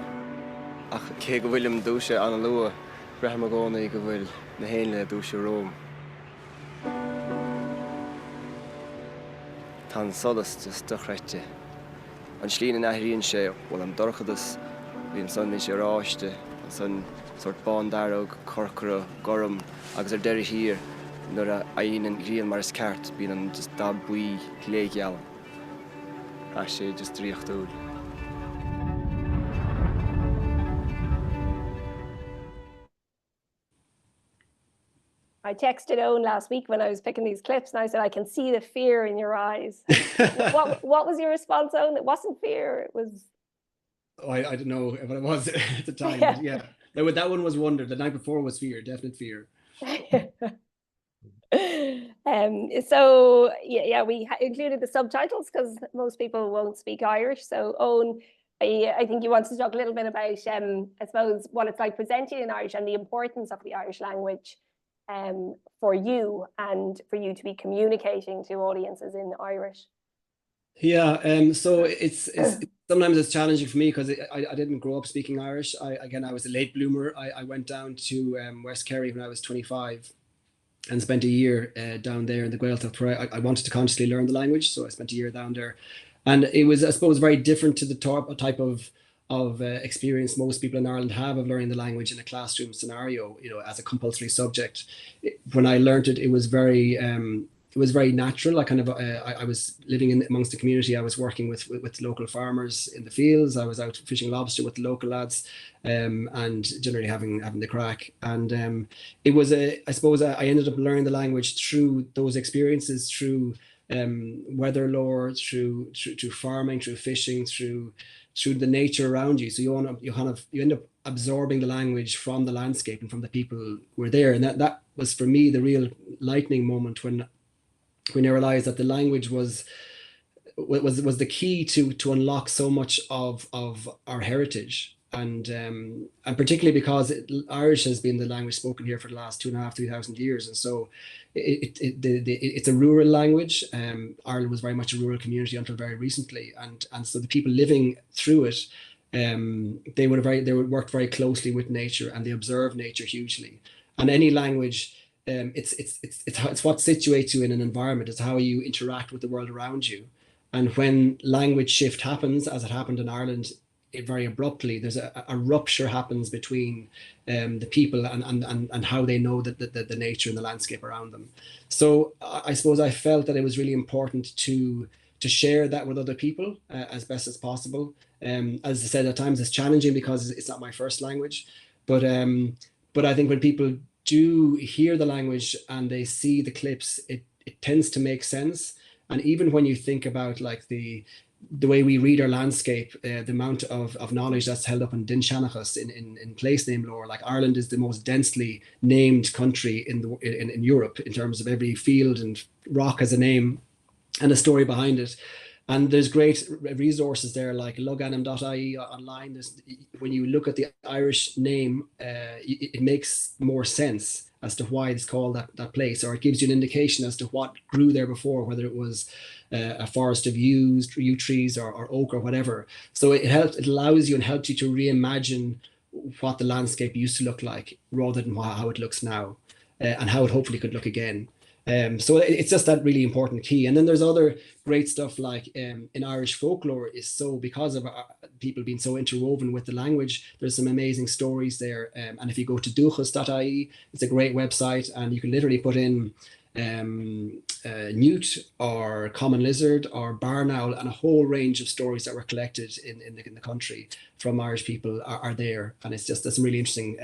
Ach cé go bhfuilm dúise an lua bretham agónaí go bhfuil na héanla dúise Róm. Tá solas just dochreite. An slína nathíonn sé bhfuil an dorchadas, bhí an son ní sé ráiste, an son sort bandáróg, corcra, gorum, agus deirí hir, nuair a aonan rian mar is ceart, bhín an just dab buí léigeall. A sé just dríochtúil. I texted Owen last week when I was picking these clips, and I said, I can see the fear in your eyes. What was your response, Owen? It wasn't fear, it was... Oh, I don't know what it was at the time, but yeah, that one was wonder. The night before was fear, definite fear. So yeah, we included the subtitles because most people won't speak Irish. So Owen, I think you want to talk a little bit about, I suppose, what it's like presenting in Irish and the importance of the Irish language for you and for you to be communicating to audiences in Irish. Yeah, so it's sometimes it's challenging for me because I didn't grow up speaking Irish. I was a late bloomer. I went down to West Kerry when I was 25 and spent a year down there in the Gaeltacht where I wanted to consciously learn the language. So I spent a year down there, and it was, I suppose, very different to the type of experience most people in Ireland have of learning the language in a classroom scenario, as a compulsory subject. When I learned it, it was very natural. I was living amongst the community. I was working with local farmers in the fields. I was out fishing lobster with the local lads, and generally having the crack. And it was I suppose I ended up learning the language through those experiences, through weather lore, through farming, through fishing, through the nature around you. So you end up absorbing the language from the landscape and from the people who were there. And that was for me the real lightning moment when I realized that the language was the key to unlock so much of our heritage, and particularly because Irish has been the language spoken here for the last 2,500-3,000 years, and so it's a rural language. Ireland was very much a rural community until very recently, and so the people living through it, they would work very closely with nature, and they observe nature hugely. And any language, it's what situates you in an environment. It's how you interact with the world around you. And when language shift happens, as it happened in Ireland, very abruptly, there's a rupture happens between the people and how they know the nature and the landscape around them. So I suppose I felt that it was really important to share that with other people as best as possible. As I said, at times it's challenging because it's not my first language, but I think when people do hear the language and they see the clips, it tends to make sense. And even when you think about like the way we read our landscape, the amount of knowledge that's held up in Dinshanachas in place name lore, like Ireland is the most densely named country in Europe in terms of every field and rock has a name and a story behind it. And there's great resources there like loganim.ie online. When you look at the Irish name, it makes more sense as to why it's called that place, or it gives you an indication as to what grew there before, whether it was a forest of yew trees or oak or whatever. So it allows you and helps you to reimagine what the landscape used to look like rather than how it looks now, and how it hopefully could look again. So it's just that really important key. And then there's other great stuff like in Irish folklore is so, because of people being so interwoven with the language, there's some amazing stories there. And if you go to duchas.ie, it's a great website, and you can literally put in newt or common lizard or barn owl, and a whole range of stories that were collected in the country from Irish people are there. And it's just, there's some really interesting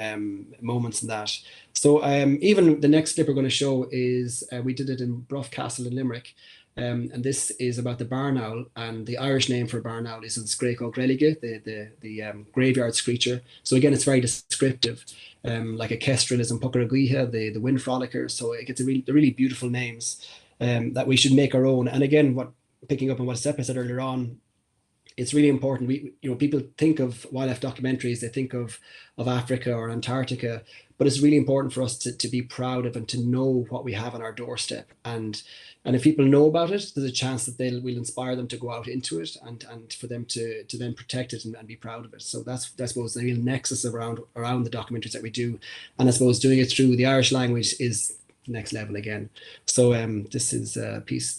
moments in that. So even the next clip we're going to show is, we did it in Bruff Castle in Limerick. And this is about the barn owl, and the Irish name for barn owl is Scraco Grelige, the graveyard screecher. So again, it's very descriptive, like a kestrel is in Pucaraguiha, the wind frolicker. So it gets the really beautiful names that we should make our own. And again, picking up on what Cepa said earlier on, it's really important. People think of wildlife documentaries, they think of Africa or Antarctica, but it's really important for us to be proud of and to know what we have on our doorstep. And if people know about it, there's a chance that we'll inspire them to go out into it and for them to then protect it and be proud of it. So that's, I suppose, the real nexus around the documentaries that we do. And I suppose doing it through the Irish language is next level again. So this is a piece.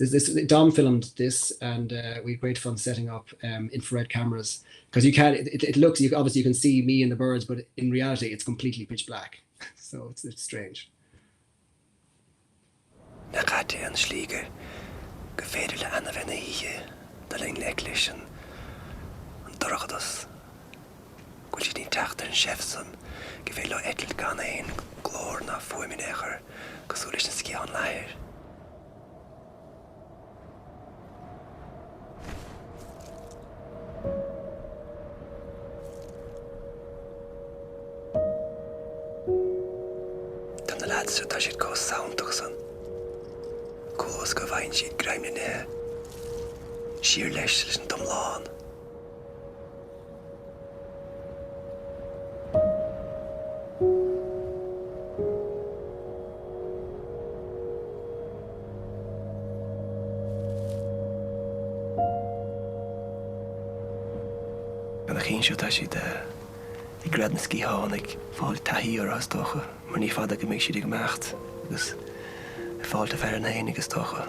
Dom filmed this, and we had great fun setting up infrared cameras, because you can't. It looks, obviously you can see me and the birds, but in reality it's completely pitch black. So it's strange. Nakati an slíge gefédele an a hier daling leklichen an dorgadas gulli ni tachten chefson gefelo etel gan ein glor na fuiminecher Cosúlis na ski an lair. Tan na lads so tá siad cos saontach san. Cos go bhain siad greimne ne. Siar leis leis an domláin. Chin seo tá siad I grad na cí hánig fáil taí ar as tócha, mar ní fada go méid siad ag meacht, agus fáilte fear na haine agus tócha.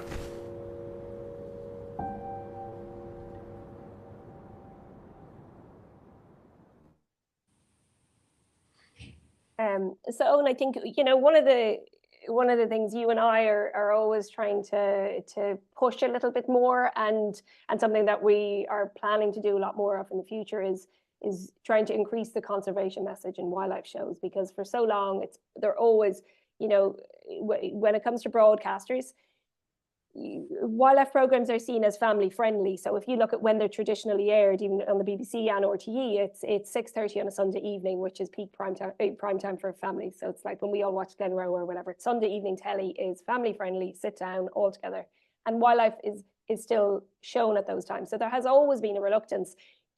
So Owen, I think, you know, one of the things you and I are always trying to push a little bit more, and something that we are planning to do a lot more of in the future is trying to increase the conservation message in wildlife shows, because for so long they're always, you know, when it comes to broadcasters, wildlife programs are seen as family friendly. So if you look at when they're traditionally aired, even on the BBC and RTE, it's 6:30 on a Sunday evening, which is peak prime time for families. So it's like when we all watch Glenroe or whatever. Sunday evening telly is family friendly, sit down all together, and wildlife is still shown at those times. So there has always been a reluctance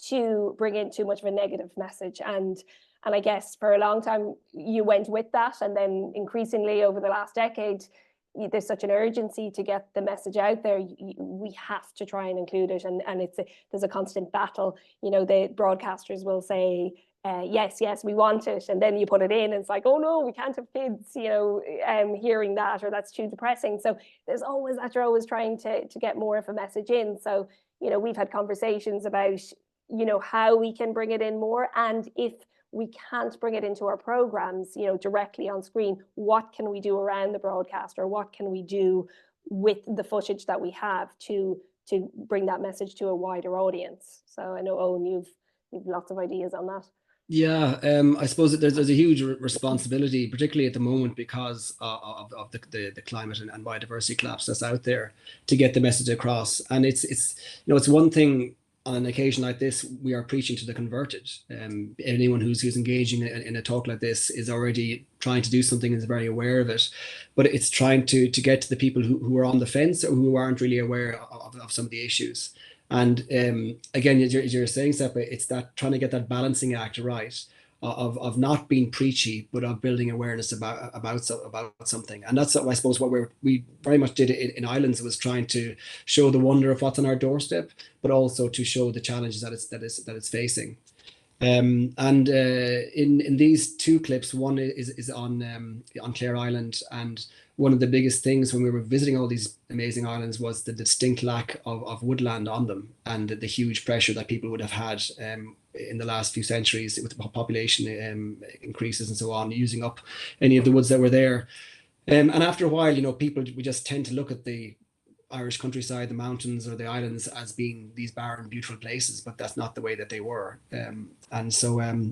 to bring in too much of a negative message, and I guess for a long time you went with that, and then increasingly over the last decade there's such an urgency to get the message out there. We have to try and include it, and there's a constant battle. You know, the broadcasters will say, yes, we want it, and then you put it in and it's like, oh no, we can't have kids, you know, hearing that, or that's too depressing. So there's always that, you're always trying to get more of a message in. So, you know, we've had conversations about, you know, how we can bring it in more, and if we can't bring it into our programs, you know, directly on screen, what can we do around the broadcast, or what can we do with the footage that we have to bring that message to a wider audience? So I know, Owen, you've lots of ideas on that. Yeah, I suppose that there's a huge responsibility, particularly at the moment, because of the climate and biodiversity collapse that's out there, to get the message across. And it's you know, it's one thing on an occasion like this, we are preaching to the converted. Anyone who's engaging in a talk like this is already trying to do something and is very aware of it. But it's trying to get to the people who are on the fence, or who aren't really aware of some of the issues. And again, as you're saying, Cepa, it's that trying to get that balancing act right, of not being preachy, but of building awareness about something. And that's, I suppose, what we very much did in Islands, was trying to show the wonder of what's on our doorstep, but also to show the challenges that it's facing. And in these two clips, one is on Clare Island, and one of the biggest things when we were visiting all these amazing islands was the distinct lack of woodland on them, and the huge pressure that people would have had in the last few centuries with the population increases and so on, using up any of the woods that were there. And after a while, you know, we just tend to look at the Irish countryside, the mountains or the islands, as being these barren, beautiful places, but that's not the way that they were. And so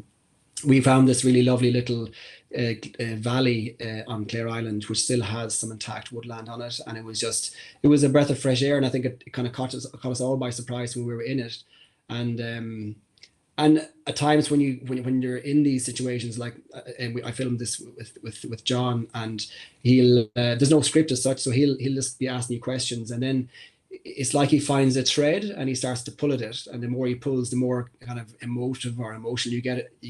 we found this really lovely little valley on Clare Island, which still has some intact woodland on it. And it was a breath of fresh air. And I think it kind of caught us all by surprise when we were in it. And at times when you're in these situations, like I filmed this with John, and there's no script as such, so he'll just be asking you questions, and then it's like he finds a thread and he starts to pull at it, and the more he pulls, the more kind of emotive or emotional you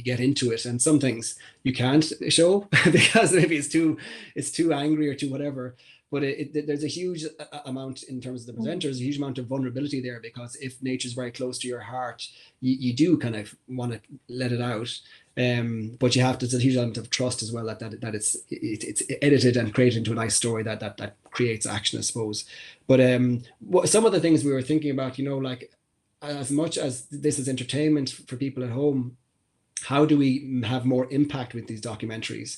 get into it. And some things you can't show because maybe it's too angry or too whatever. But there's a huge amount, in terms of the presenters, a huge amount of vulnerability there, because if nature's very close to your heart, you do kind of want to let it out. But you have to, there's a huge element of trust as well, that it's edited and created into a nice story that creates action, I suppose. But some of the things we were thinking about, you know, like, as much as this is entertainment for people at home, how do we have more impact with these documentaries?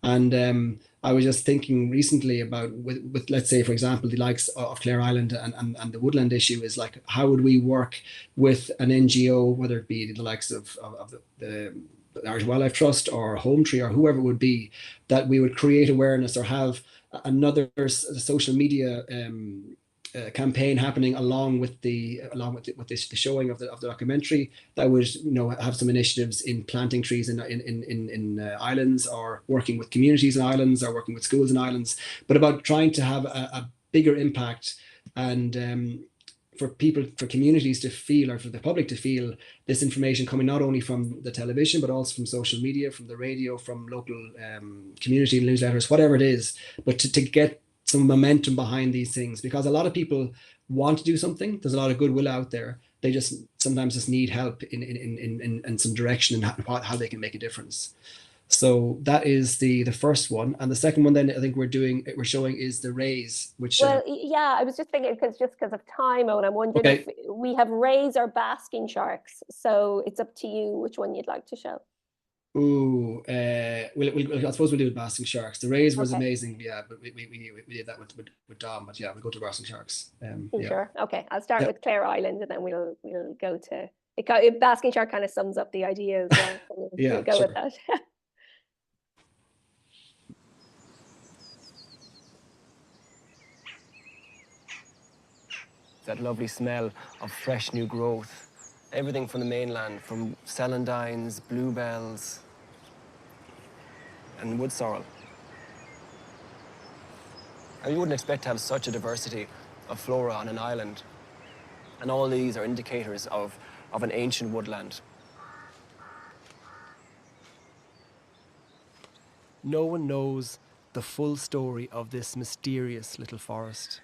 And I was just thinking recently about, with let's say, for example, the likes of Clare Island and the woodland issue, is like, how would we work with an NGO, whether it be the likes of the Irish Wildlife Trust or Home Tree or whoever it would be, that we would create awareness or have another social media campaign happening along with the showing of the documentary that would have some initiatives in planting trees in islands, or working with communities in islands, or working with schools in islands, but about trying to have a bigger impact, and for communities to feel, or for the public to feel, this information coming not only from the television but also from social media, from the radio, from local community newsletters, whatever it is, but to get some momentum behind these things, because a lot of people want to do something. There's a lot of goodwill out there. They sometimes need help in some direction and how they can make a difference. So that is the first one, and the second one then I think we're showing is the rays, which yeah, I was just thinking because of time, and I'm wondering if we have rays or basking sharks. So it's up to you which one you'd like to show. Ooh, I suppose we'll do basking sharks. The rays was amazing, yeah, but we did that with Dom, but yeah, we'll go to basking sharks. Yeah. Sure. Okay, I'll start with Clare Island, and then we'll go to it. Basking shark kind of sums up the idea as well. So we'll go with that. That lovely smell of fresh new growth. Everything from the mainland, from celandines, bluebells, and wood sorrel. And you wouldn't expect to have such a diversity of flora on an island. And all these are indicators of an ancient woodland. No one knows the full story of this mysterious little forest.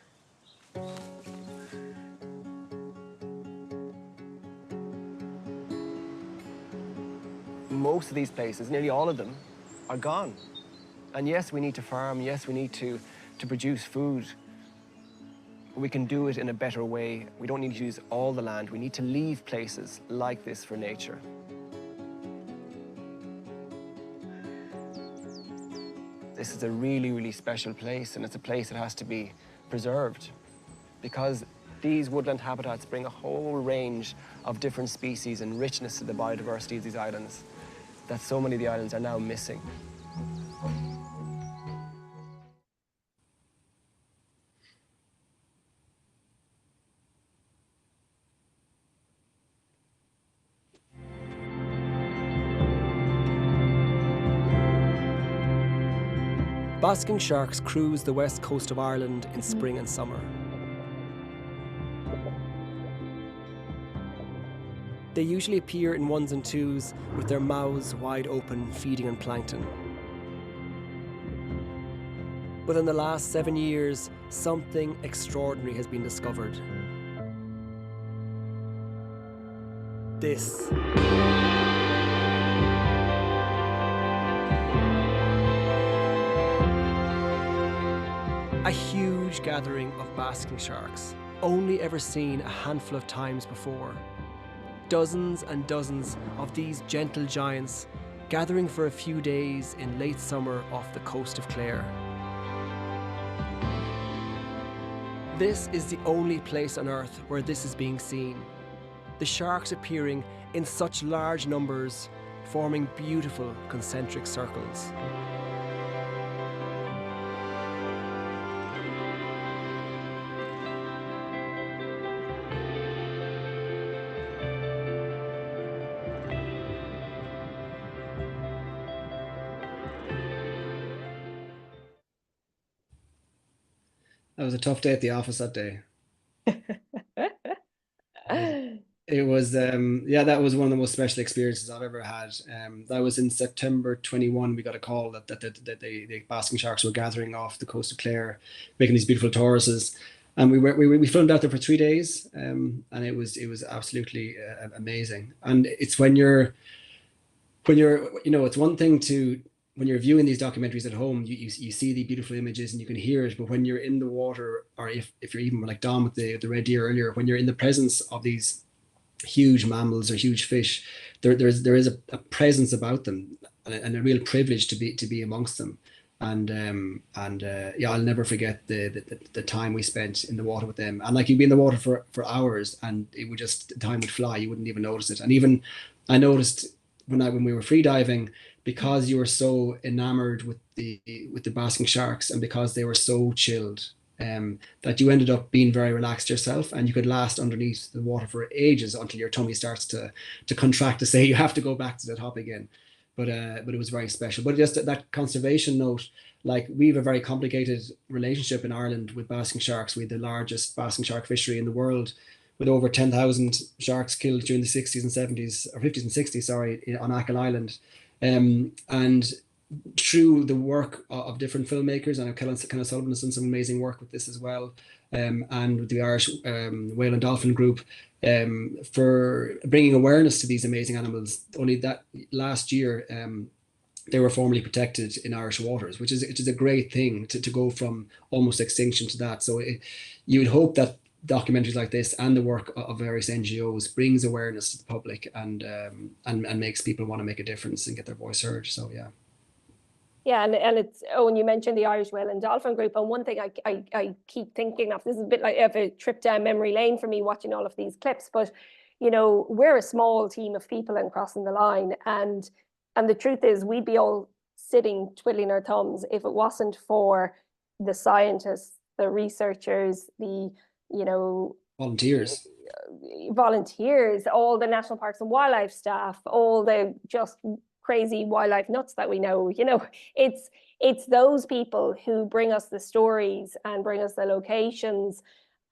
Most of these places, nearly all of them, are gone. And yes, we need to farm, yes, we need to produce food. We can do it in a better way. We don't need to use all the land. We need to leave places like this for nature. This is a really, really special place, and it's a place that has to be preserved, because these woodland habitats bring a whole range of different species and richness to the biodiversity of these islands that so many of the islands are now missing. Basking sharks cruise the west coast of Ireland in spring and summer. They usually appear in ones and twos with their mouths wide open, feeding on plankton. But in the last 7 years, something extraordinary has been discovered. This. A huge gathering of basking sharks, only ever seen a handful of times before. Dozens and dozens of these gentle giants gathering for a few days in late summer off the coast of Clare. This is the only place on Earth where this is being seen. The sharks appearing in such large numbers, forming beautiful concentric circles. That was a tough day at the office that day. It was, that was one of the most special experiences I've ever had. That was in September 21. We got a call that the basking sharks were gathering off the coast of Clare, making these beautiful toruses. And we filmed out there for 3 days, and it was absolutely amazing. And it's when you're, it's one thing to, when you're viewing these documentaries at home, you see the beautiful images and you can hear it, but when you're in the water, or if you're even like Dom with the red deer earlier, when you're in the presence of these huge mammals or huge fish, there is a presence about them, and a real privilege to be amongst them. And I'll never forget the time we spent in the water with them. And like, you'd be in the water for hours, and it would just, the time would fly. You wouldn't even notice it. And even I noticed when we were free diving, because you were so enamored with the basking sharks, and because they were so chilled, that you ended up being very relaxed yourself, and you could last underneath the water for ages until your tummy starts to contract to say you have to go back to the top again. But it was very special. But just that conservation note, like, we have a very complicated relationship in Ireland with basking sharks. We had the largest basking shark fishery in the world, with over 10,000 sharks killed during the 60s and 70s, or 50s and 60s, sorry, on Achill Island. And through the work of different filmmakers, and Kenneth Sullivan has done some amazing work with this as well, and with the Irish Whale and Dolphin Group, for bringing awareness to these amazing animals. Only that last year, they were formally protected in Irish waters, which is a great thing to go from almost extinction to that. So you would hope that documentaries like this and the work of various NGOs brings awareness to the public, and makes people want to make a difference and get their voice heard. So yeah. Yeah, and it's, when you mentioned the Irish Whale and Dolphin Group, and one thing I keep thinking of, this is a bit like a trip down memory lane for me watching all of these clips, but we're a small team of people in Crossing the Line, and the truth is we'd be all sitting twiddling our thumbs if it wasn't for the scientists, the researchers, the volunteers, all the National Parks and Wildlife staff, all the just crazy wildlife nuts that we know. It's those people who bring us the stories and bring us the locations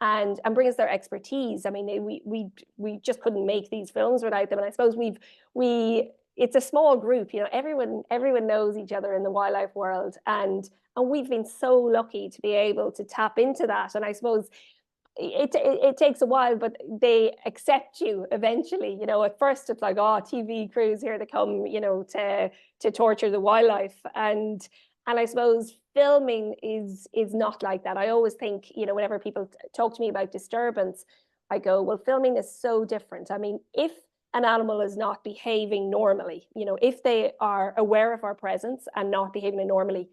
and bring us their expertise. I mean, we just couldn't make these films without them. And I suppose it's a small group, everyone knows each other in the wildlife world, and we've been so lucky to be able to tap into that. And I suppose it takes a while, but they accept you eventually. At first it's like, oh, TV crews, here they come, to torture the wildlife. And I suppose filming is not like that. I always think, whenever people talk to me about disturbance, I go, well, filming is so different. I mean, if an animal is not behaving normally, if they are aware of our presence and not behaving normally,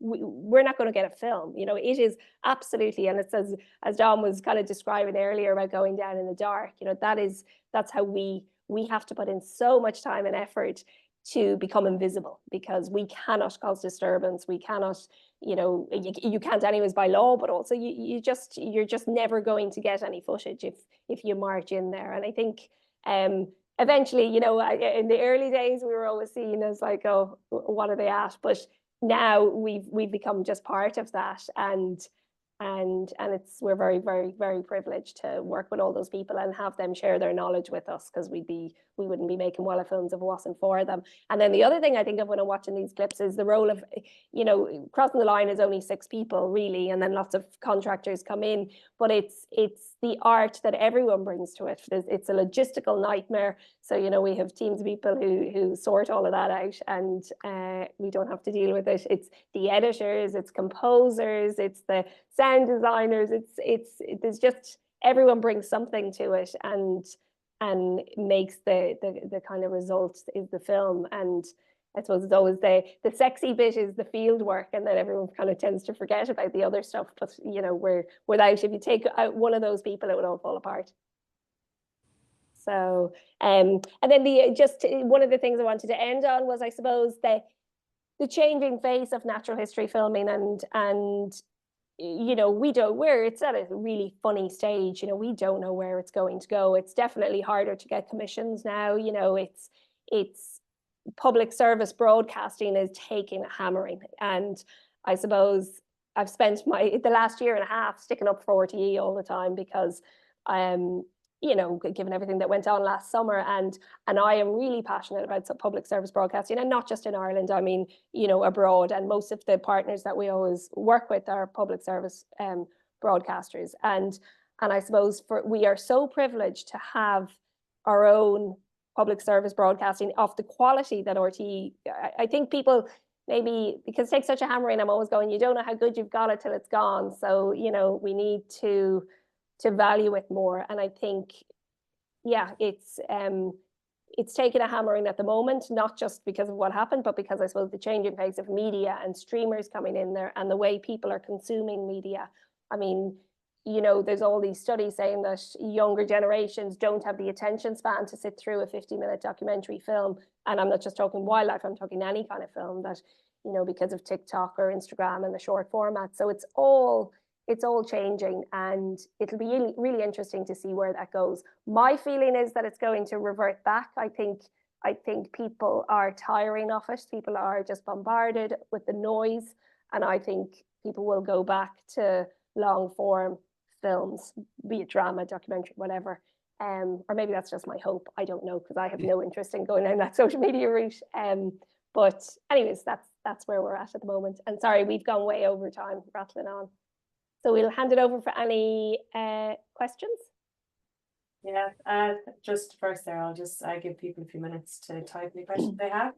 we're not going to get a film. It is absolutely, and it's as Dom was kind of describing earlier about going down in the dark, that's how we have to put in so much time and effort to become invisible, because we cannot cause disturbance. We cannot, you can't anyways by law, but also you're just never going to get any footage if you march in there. And I think eventually, in the early days, we were always seen as like, oh, what are they at? But now we've become just part of that, and we're very, very, very privileged to work with all those people and have them share their knowledge with us, because we wouldn't be making wildlife films if it wasn't for them. And then the other thing I think of when I'm watching these clips is the role of, Crossing the Line is only 6 people really, and then lots of contractors come in, but it's the art that everyone brings to it. It's a logistical nightmare. So, we have teams of people who sort all of that out, and we don't have to deal with it. It's the editors, it's composers, it's the sound designers, there's just, everyone brings something to it, and makes the kind of result is the film. And I suppose it's always the sexy bit is the field work, and then everyone kind of tends to forget about the other stuff. But without, if you take out one of those people, it would all fall apart. So and then one of the things I wanted to end on was, I suppose, the changing face of natural history filming, and it's at a really funny stage. We don't know where it's going to go. It's definitely harder to get commissions now. It's public service broadcasting is taking a hammering. And I suppose I've spent the last year and a half sticking up for RTE all the time, because given everything that went on last summer, and I am really passionate about public service broadcasting, and not just in Ireland, I mean, abroad. And most of the partners that we always work with are public service broadcasters. And I suppose we are so privileged to have our own public service broadcasting of the quality that RTE, I think people maybe, because it takes such a hammering, I'm always going, you don't know how good you've got it till it's gone. So, we need to value it more. And I think, it's taken a hammering at the moment, not just because of what happened, but because I suppose the changing face of media and streamers coming in there, and the way people are consuming media. I mean, you know, there's all these studies saying that younger generations don't have the attention span to sit through a 50-minute documentary film. And I'm not just talking wildlife, I'm talking any kind of film, that, you know, because of TikTok or Instagram and the short format. So it's all changing, and it'll be really, really interesting to see where that goes. My feeling is that it's going to revert back. I think people are tiring of it. People are just bombarded with the noise. And I think people will go back to long form films, be it drama, documentary, whatever. Or maybe that's just my hope. I don't know, because I have no interest in going down that social media route. But anyways, that's where we're at the moment. And sorry, we've gone way over time, rattling on. So we'll hand it over for any questions. Yeah, just first there, I'll just give people a few minutes to type any questions they have.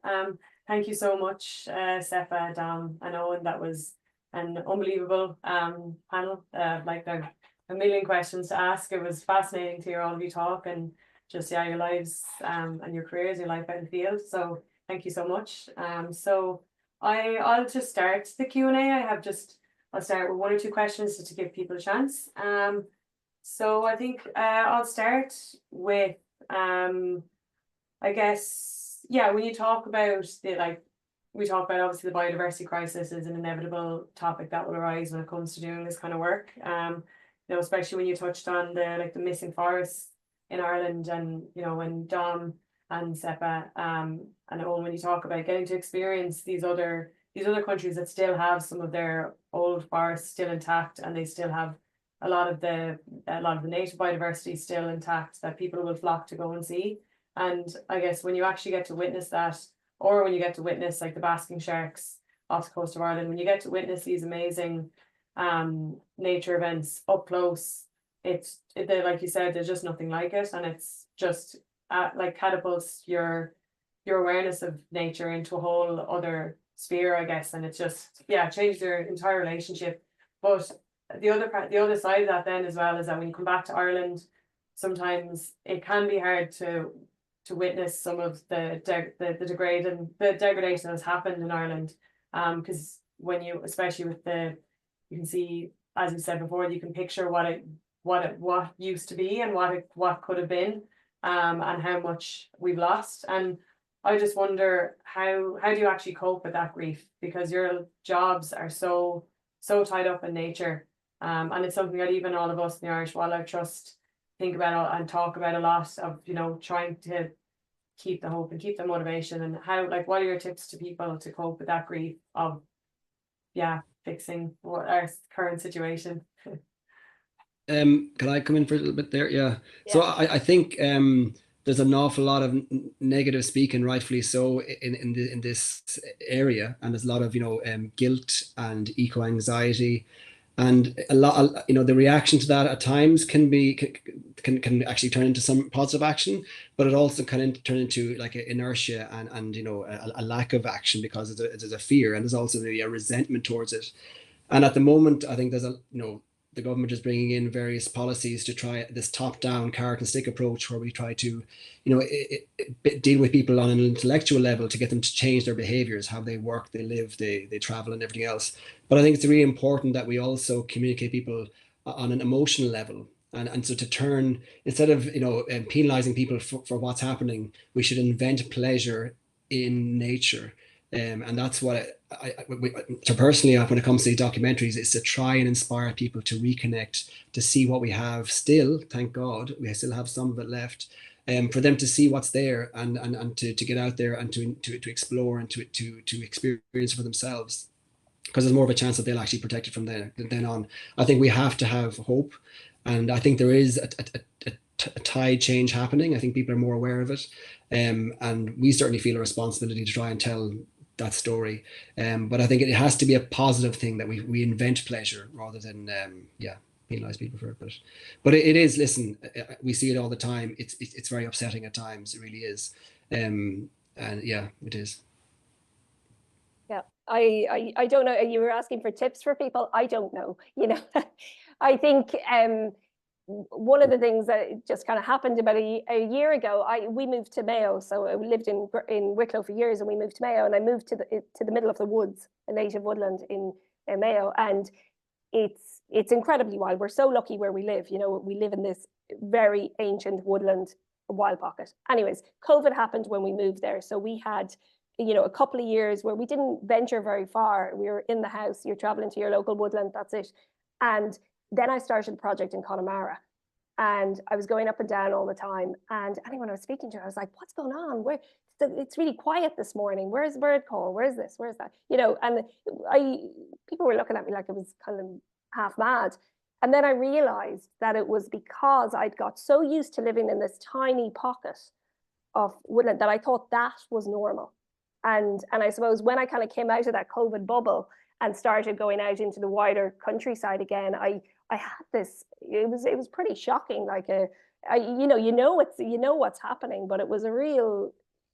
Thank you so much, Cepa, Dom, and Eoin. That was an unbelievable panel. Like, there are a million questions to ask. It was fascinating to hear all of you talk, and just, yeah, your lives and your careers, your life out in the field. So thank you so much. So I'll just start the Q&A. I'll start with one or two questions just to give people a chance. So I think I'll start with I guess, yeah, when you talk about we talk about, obviously, the biodiversity crisis is an inevitable topic that will arise when it comes to doing this kind of work. You know, especially when you touched on the missing forests in Ireland, and, you know, when Dom and Cepa and Eoin, when you talk about getting to experience these other countries that still have some of their old forests still intact, and they still have a lot of the native biodiversity still intact, that people will flock to go and see. And I guess when you actually get to witness that, or when you get to witness like the basking sharks off the coast of Ireland, when you get to witness these amazing nature events up close, like you said, there's just nothing like it, and it's just like catapults your awareness of nature into a whole other sphere, I guess, and it's just, yeah, changed your entire relationship. But the other side of that then as well is that when you come back to Ireland, sometimes it can be hard to witness some of the degradation that's happened in Ireland, because when you, especially with you can see, as you said before, you can picture what used to be and what could have been, and how much we've lost. And I just wonder, how do you actually cope with that grief, because your jobs are so tied up in nature, and it's something that even all of us in the Irish Wildlife Trust think about and talk about a lot, of, you know, trying to keep the hope and keep the motivation. And how, like, what are your tips to people to cope with that grief of, yeah, fixing what our current situation? Can I come in for a little bit there? Yeah. So I think there's an awful lot of negative speaking, rightfully so, in this area, and there's a lot of, you know, guilt and eco anxiety, and a lot, you know, the reaction to that at times can actually turn into some positive action, but it also can turn into like inertia and you know, a lack of action, because there's a fear, and there's also a resentment towards it. And at the moment, I think there's the government is bringing in various policies to try this top-down carrot and stick approach, where we try to, you know, deal with people on an intellectual level to get them to change their behaviors, how they work, they live, they travel, and everything else. But I think it's really important that we also communicate people on an emotional level. And so to turn, instead of, you know, penalizing people for what's happening, we should invent pleasure in nature. And that's what so personally, when it comes to these documentaries, is to try and inspire people to reconnect, to see what we have still. Thank God we still have some of it left, for them to see what's there, and to get out there and to explore and to experience for themselves, because there's more of a chance that they'll actually protect it from then on. I think we have to have hope, and I think there is a tide change happening. I think people are more aware of it, and we certainly feel a responsibility to try and tell that story. But I think it has to be a positive thing, that we invent pleasure rather than penalize people for it. But it is, listen, we see it all the time. It's very upsetting at times. It really is. And yeah, it is. Yeah, I don't know. You were asking for tips for people. I don't know. You know, I think one of the things that just kind of happened about a year ago, we moved to Mayo. So I lived in Wicklow for years, and we moved to Mayo, and I moved to the middle of the woods, a native woodland in Mayo. And it's incredibly wild. We're so lucky where we live. You know, we live in this very ancient woodland wild pocket. Anyways, COVID happened when we moved there, so we had, you know, a couple of years where we didn't venture very far. We were in the house. You're traveling to your local woodland. That's it. And then I started a project in Connemara, and I was going up and down all the time. And anyone I was speaking to, I was like, "What's going on? Where? It's really quiet this morning. Where's bird call? Where's this? Where's that?" You know, and people were looking at me like I was kind of half mad. And then I realized that it was because I'd got so used to living in this tiny pocket of woodland that I thought that was normal. And I suppose when I kind of came out of that COVID bubble and started going out into the wider countryside again, I had this, it was pretty shocking. Like you know what's happening, but it was a real,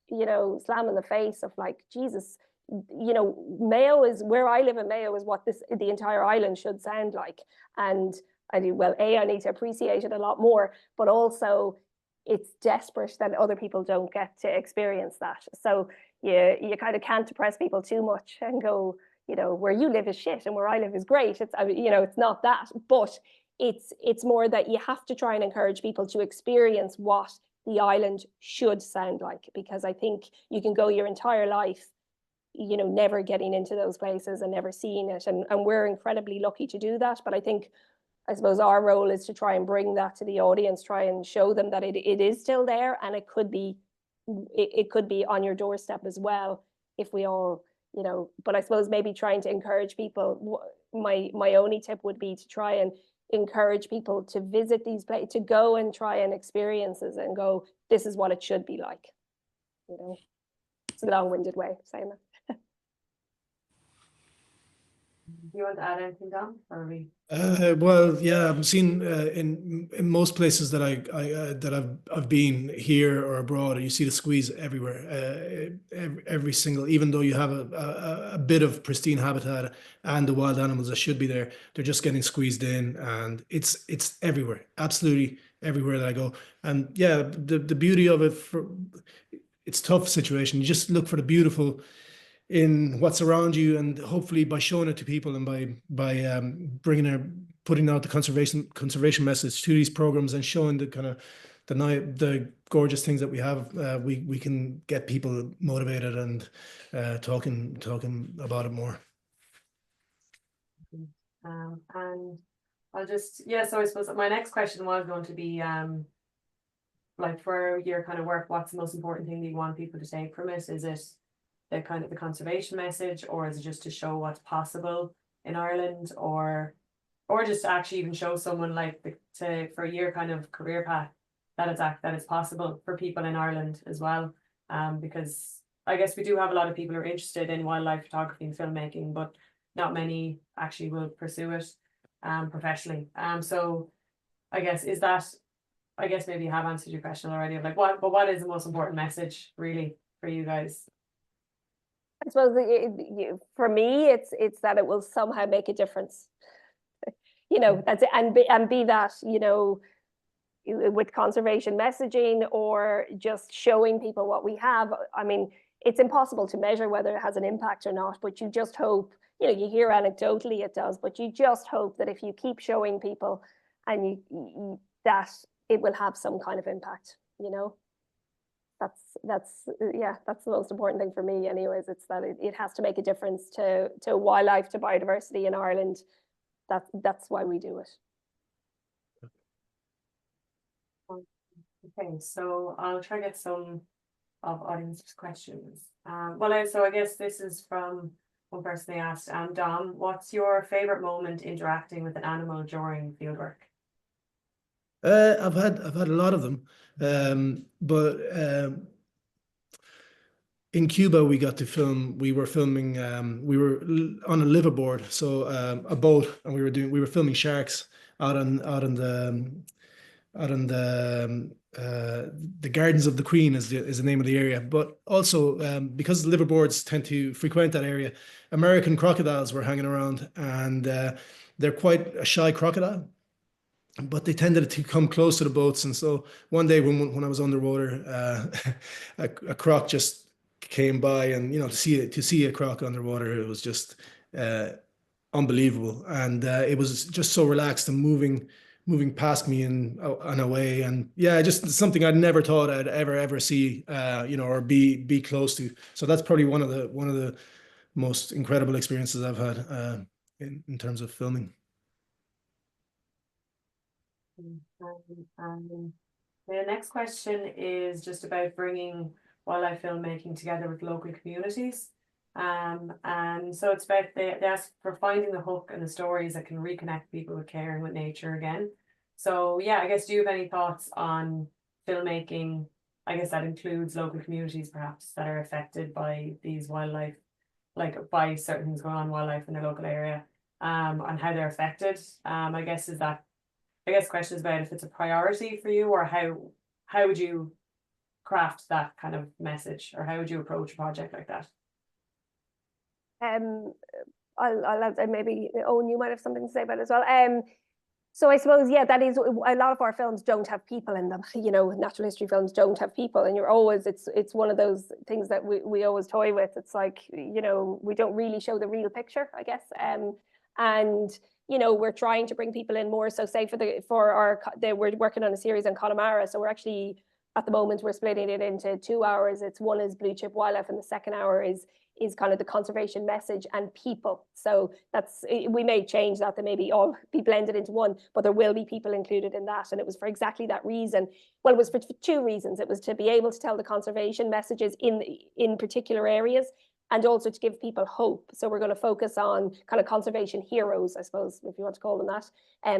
you know, slam in the face of like, Jesus, you know, Mayo is where I live in Mayo is what the entire island should sound like. And I need to appreciate it a lot more, but also it's desperate that other people don't get to experience that. So you kind of can't depress people too much and go, you know, where you live is shit and where I live is great. It's, you know, it's not that, but it's more that you have to try and encourage people to experience what the island should sound like, because I think you can go your entire life, you know, never getting into those places and never seeing it. And we're incredibly lucky to do that. But I suppose our role is to try and bring that to the audience, try and show them that it is still there, and it could be on your doorstep as well if we all, you know. But I suppose maybe trying to encourage people, my only tip would be to try and encourage people to visit these places, to go and try and experiences and go, this is what it should be like, you know. It's a long-winded way of saying that. Do you want to add anything, Dom? Or are we? Well, yeah, I've seen in most places that I've been here or abroad, you see the squeeze everywhere. Every single, even though you have a bit of pristine habitat and the wild animals that should be there, they're just getting squeezed in, and it's everywhere, absolutely everywhere that I go. And yeah, the beauty of it, it's a tough situation. You just look for the beautiful in what's around you, and hopefully by showing it to people and by putting out the conservation message to these programs and showing the kind of the gorgeous things that we have, we can get people motivated and talking about it more. And I'll just, so I suppose my next question was going to be like, for your kind of work, what's the most important thing that you want people to take from it? Is it the kind of the conservation message, or is it just to show what's possible in Ireland, or just to actually even show someone like for your kind of career path that it's possible for people in Ireland as well? Because I guess we do have a lot of people who are interested in wildlife photography and filmmaking, but not many actually will pursue it professionally. So I guess maybe you have answered your question already of like what is the most important message really for you guys? I suppose for me, it's that it will somehow make a difference. You know, that's it, and be that, you know, with conservation messaging or just showing people what we have. I mean, it's impossible to measure whether it has an impact or not, but you just hope, you know, you hear anecdotally it does, but you just hope that if you keep showing people and that it will have some kind of impact, you know. That's the most important thing for me anyways. It's that it has to make a difference to wildlife, to biodiversity in Ireland. That's why we do it. Okay, so I'll try to get some of audience questions. So I guess this is from one person they asked, Dom, what's your favorite moment interacting with an animal during fieldwork? I've had a lot of them, but in Cuba we got to film. We were filming. We were on a liveaboard, so a boat, and we were filming sharks out on the Gardens of the Queen is the name of the area. But also because liveaboards tend to frequent that area, American crocodiles were hanging around, and they're quite a shy crocodile, but they tended to come close to the boats. And so one day when I was underwater, a croc just came by, and you know, to see a croc underwater, it was just unbelievable, and it was just so relaxed and moving past me and away, and yeah, just something I'd never thought I'd ever see, or be close to. So that's probably one of the most incredible experiences I've had in terms of filming. The next question is just about bringing wildlife filmmaking together with local communities. And so it's about they ask for finding the hook and the stories that can reconnect people with care and with nature again. So yeah, I guess, do you have any thoughts on filmmaking? I guess that includes local communities perhaps that are affected by these wildlife, like by certain things going on in wildlife in their local area, and how they're affected. I guess the question is about if it's a priority for you, or how would you craft that kind of message, or how would you approach a project like that? I'll have, maybe Owen, you might have something to say about it as well. So I suppose, yeah, that is, a lot of our films don't have people in them. Natural history films don't have people, and it's one of those things that we always toy with. It's like, we don't really show the real picture, I guess. And we're trying to bring people in more. So say we're working on a series on Connemara. So we're actually, at the moment, we're splitting it into 2 hours. One is blue chip wildlife, and the second hour is kind of the conservation message and people. So we may change that, maybe all be blended into one, but there will be people included in that. And it was for exactly that reason. Well, it was for 2 reasons. It was to be able to tell the conservation messages in particular areas, and also to give people hope. So we're going to focus on kind of conservation heroes, I suppose, if you want to call them that.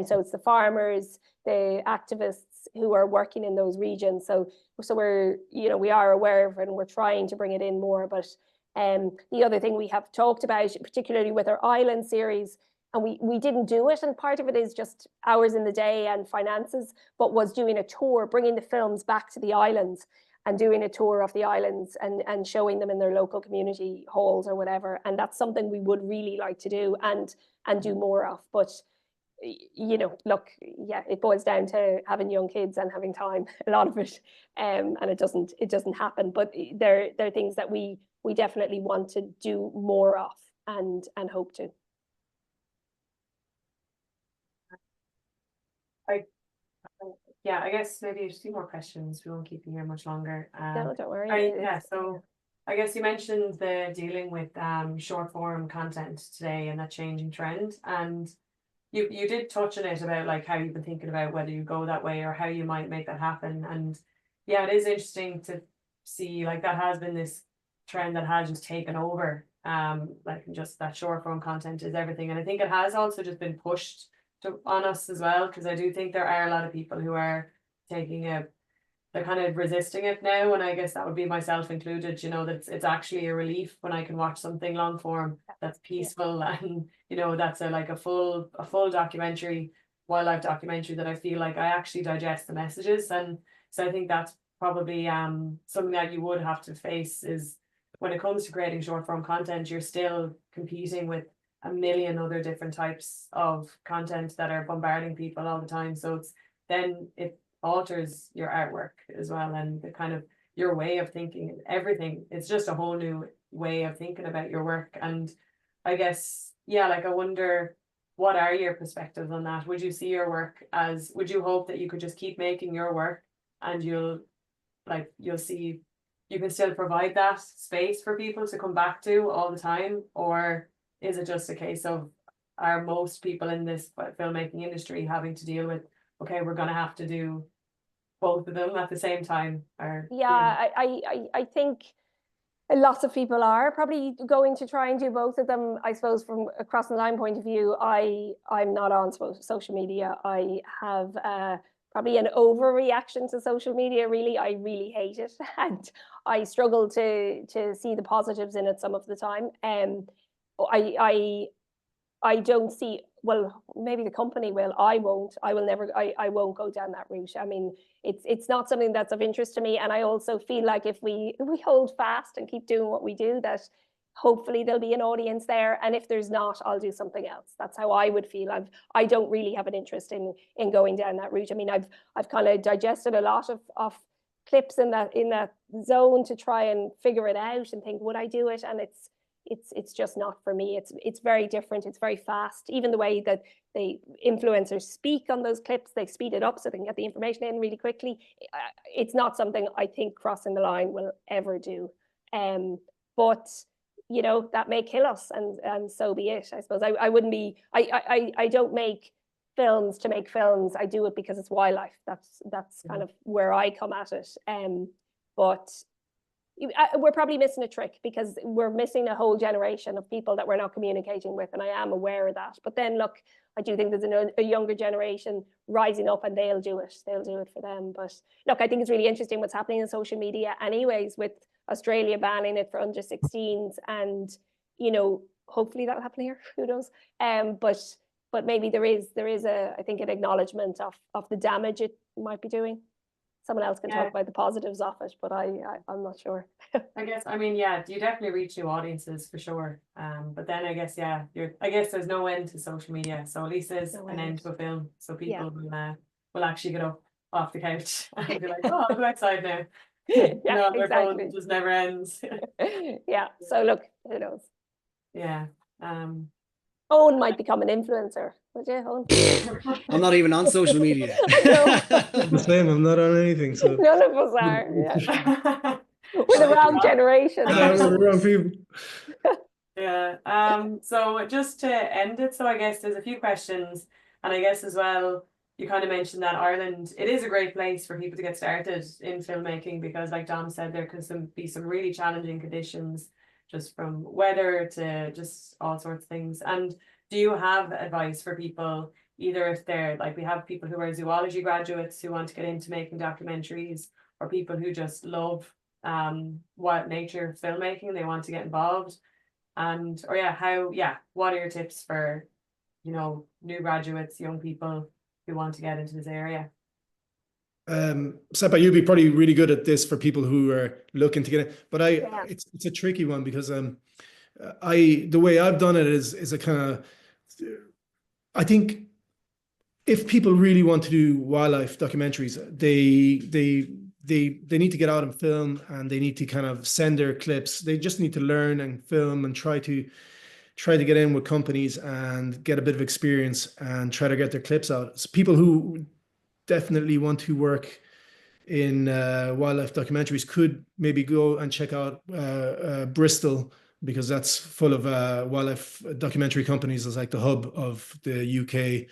So it's the farmers, the activists who are working in those regions. So we're, we are aware of it, and we're trying to bring it in more. But the other thing we have talked about, particularly with our island series, and we didn't do it, and part of it is just hours in the day and finances, but was doing a tour, bringing the films back to the islands and doing a tour of the islands and showing them in their local community halls or whatever. And that's something we would really like to do and do more of. But look, yeah, it boils down to having young kids and having time, a lot of it, and it doesn't happen. But there are things that we definitely want to do more of and hope to. Yeah, I guess maybe just 2 more questions. We won't keep you here much longer. No, don't worry. So I guess you mentioned the dealing with short form content today and that changing trend, and you did touch on it about like how you've been thinking about whether you go that way or how you might make that happen. And yeah, it is interesting to see like that has been this trend that has just taken over, like just that short form content is everything. And I think it has also just been pushed on us as well, because I do think there are a lot of people who are they're kind of resisting it now, and I guess that would be myself included, that it's actually a relief when I can watch something long form that's peaceful, and that's a full documentary, wildlife documentary, that I feel like I actually digest the messages. And so I think that's probably something that you would have to face, is when it comes to creating short form content, you're still competing with a million other different types of content that are bombarding people all the time. So it alters your artwork as well, and the kind of your way of thinking and everything. It's just a whole new way of thinking about your work. And I guess, yeah, like I wonder, what are your perspectives on that? Would you see your work would you hope that you could just keep making your work and you'll see you can still provide that space for people to come back to all the time? Or is it just a case of, are most people in this filmmaking industry having to deal with, okay, we're going to have to do both of them at the same time? Or yeah, I think lots of people are probably going to try and do both of them. I suppose from a crossing the line point of view, I'm not on social media. I have probably an overreaction to social media. Really, I really hate it, and I struggle to see the positives in it some of the time. I don't see, well, maybe the company will. I won't. I will never. I won't go down that route. I mean, it's not something that's of interest to me. And I also feel like if we hold fast and keep doing what we do, that hopefully there'll be an audience there. And if there's not, I'll do something else. That's how I would feel. I don't really have an interest in going down that route. I mean, I've kind of digested a lot of clips in that zone to try and figure it out and think, would I do it? And it's just not for me. It's very different. It's very fast. Even the way that the influencers speak on those clips, they speed it up so they can get the information in really quickly. It's not something I think crossing the line will ever do. But you know, that may kill us, and so be it. I suppose I wouldn't be. I don't make films to make films. I do it because it's wildlife. That's kind of where I come at it. But we're probably missing a trick, because we're missing a whole generation of people that we're not communicating with, and I am aware of that. But then look, I do think there's a younger generation rising up, and they'll do it for them. But look, I think it's really interesting what's happening in social media anyways, with Australia banning it for under 16s, and you know, hopefully that'll happen here, who knows. But maybe there is I think an acknowledgement of the damage it might be doing. Someone else can talk about the positives of it, but I'm not sure. I guess, I mean, yeah, you definitely reach new audiences for sure. But then I guess, I guess there's no end to social media. So at least there's an end to a film. So people will actually get up off the couch and be like, oh, I'll go outside now. Yeah, their exactly. phone just never ends. Yeah. So look, who knows? Yeah. Owen might become an influencer. Would you, Owen? I'm not even on social media. The same. I'm not on anything. So none of us are. Yeah. We're the wrong generation. we're the wrong people. Yeah. So just to end it, so I guess there's a few questions, and I guess as well, you kind of mentioned that Ireland, it is a great place for people to get started in filmmaking, because like Dom said, there can be some really challenging conditions, just from weather to just all sorts of things. And do you have advice for people, either if they're like, we have people who are zoology graduates who want to get into making documentaries, or people who just love wild nature filmmaking, they want to get involved, and what are your tips for, you know, new graduates, young people who want to get into this area? Cepa, you'd be probably really good at this for people who are looking to get it, but it's a tricky one, because the way I've done it is a kind of, I think if people really want to do wildlife documentaries, they need to get out and film, and they need to kind of send their clips. They just need to learn and film and try to get in with companies and get a bit of experience and try to get their clips out. So people who definitely want to work in wildlife documentaries could maybe go and check out Bristol, because that's full of wildlife documentary companies. It's like the hub of the UK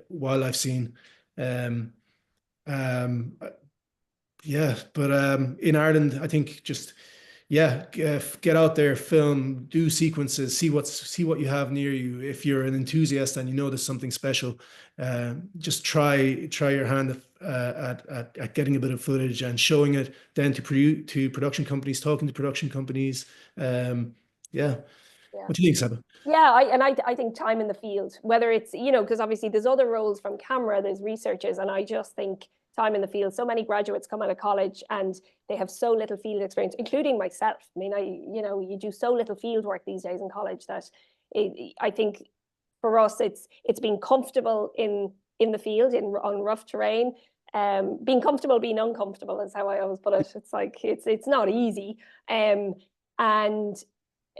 wildlife scene. But in Ireland, I think just get out there, film, do sequences, see what you have near you. If you're an enthusiast and you know there's something special, just try your hand at getting a bit of footage and showing it then to production companies, talking to production companies. What do you think, Cepa? Yeah, I think time in the field, whether it's, you know, because obviously there's other roles from camera, there's researchers, and I just think time in the field. So many graduates come out of college and they have so little field experience, including myself. I mean, you do so little field work these days in college that I think for us, it's being comfortable in the field, on rough terrain. Being comfortable, being uncomfortable is how I always put it. It's like, it's not easy. And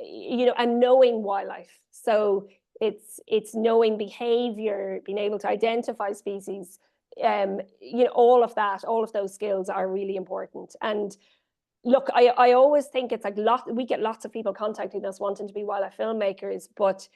you know, and knowing wildlife. So it's knowing behavior, being able to identify species, you know, all of those skills are really important. And look, I always think it's like we get lots of people contacting us wanting to be wildlife filmmakers, but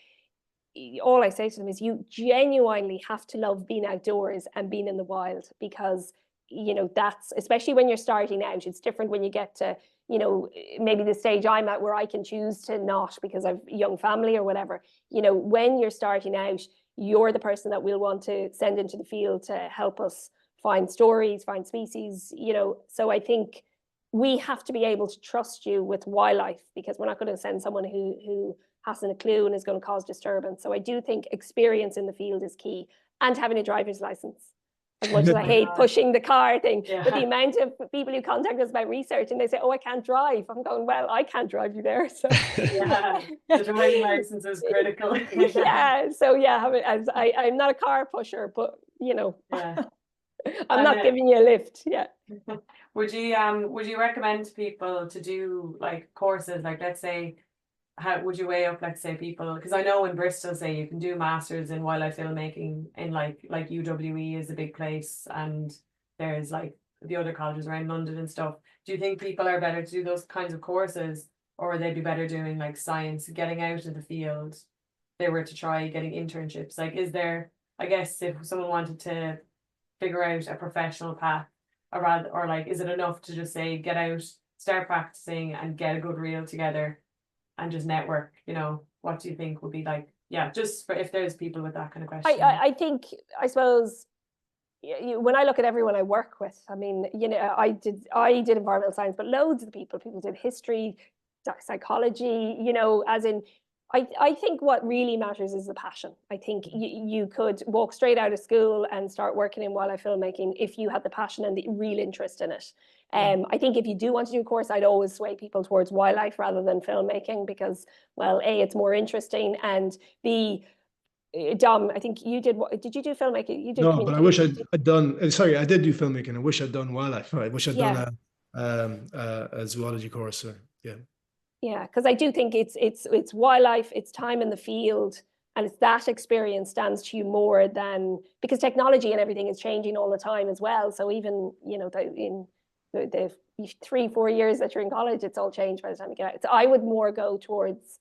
all I say to them is you genuinely have to love being outdoors and being in the wild, because, you know, that's, especially when you're starting out, it's different when you get to, you know, maybe the stage I'm at where I can choose to not because I've a young family or whatever. You know, when you're starting out, you're the person that we'll want to send into the field to help us find stories, find species, you know. So I think we have to be able to trust you with wildlife, because we're not going to send someone who hasn't a clue and is going to cause disturbance. So I do think experience in the field is key, and having a driver's license. As much as I hate pushing the car thing, but the amount of people who contact us about research and they say, oh, I can't drive. I'm going, well, I can't drive you there. So the driving license is critical. I'm not a car pusher, but you know, I'm not giving you a lift. Yeah. Would you recommend people to do like courses, like let's say how would you weigh up, like, say, people, because I know in Bristol, say, you can do masters in wildlife filmmaking in like UWE is a big place, and there's like the other colleges around London and stuff. Do you think people are better to do those kinds of courses, or would they be better doing like science, getting out of the field? If they were to try getting internships, like, is there, I guess, if someone wanted to figure out a professional path, or like, is it enough to just say, get out, start practicing, and get a good reel together and just network? You know, what do you think would be like, yeah, just for if there's people with that kind of question? I think, I suppose, when I look at everyone I work with, I mean, you know, I did environmental science, but loads of people did history, psychology, you know, as in, I think what really matters is the passion. I think you could walk straight out of school and start working in wildlife filmmaking if you had the passion and the real interest in it. I think if you do want to do a course, I'd always sway people towards wildlife rather than filmmaking, because, well, A, it's more interesting, and B, Dom, I think you did. What did you do? Filmmaking? You did. No, but I wish I'd done. Sorry, I did do filmmaking. I wish I'd done wildlife. I wish I'd done a zoology course. Yeah. Yeah, because I do think it's wildlife, it's time in the field, and it's that experience stands to you more than, because technology and everything is changing all the time as well. So even, you know, in the 3-4 years that you're in college, it's all changed by the time you get out. So I would more go towards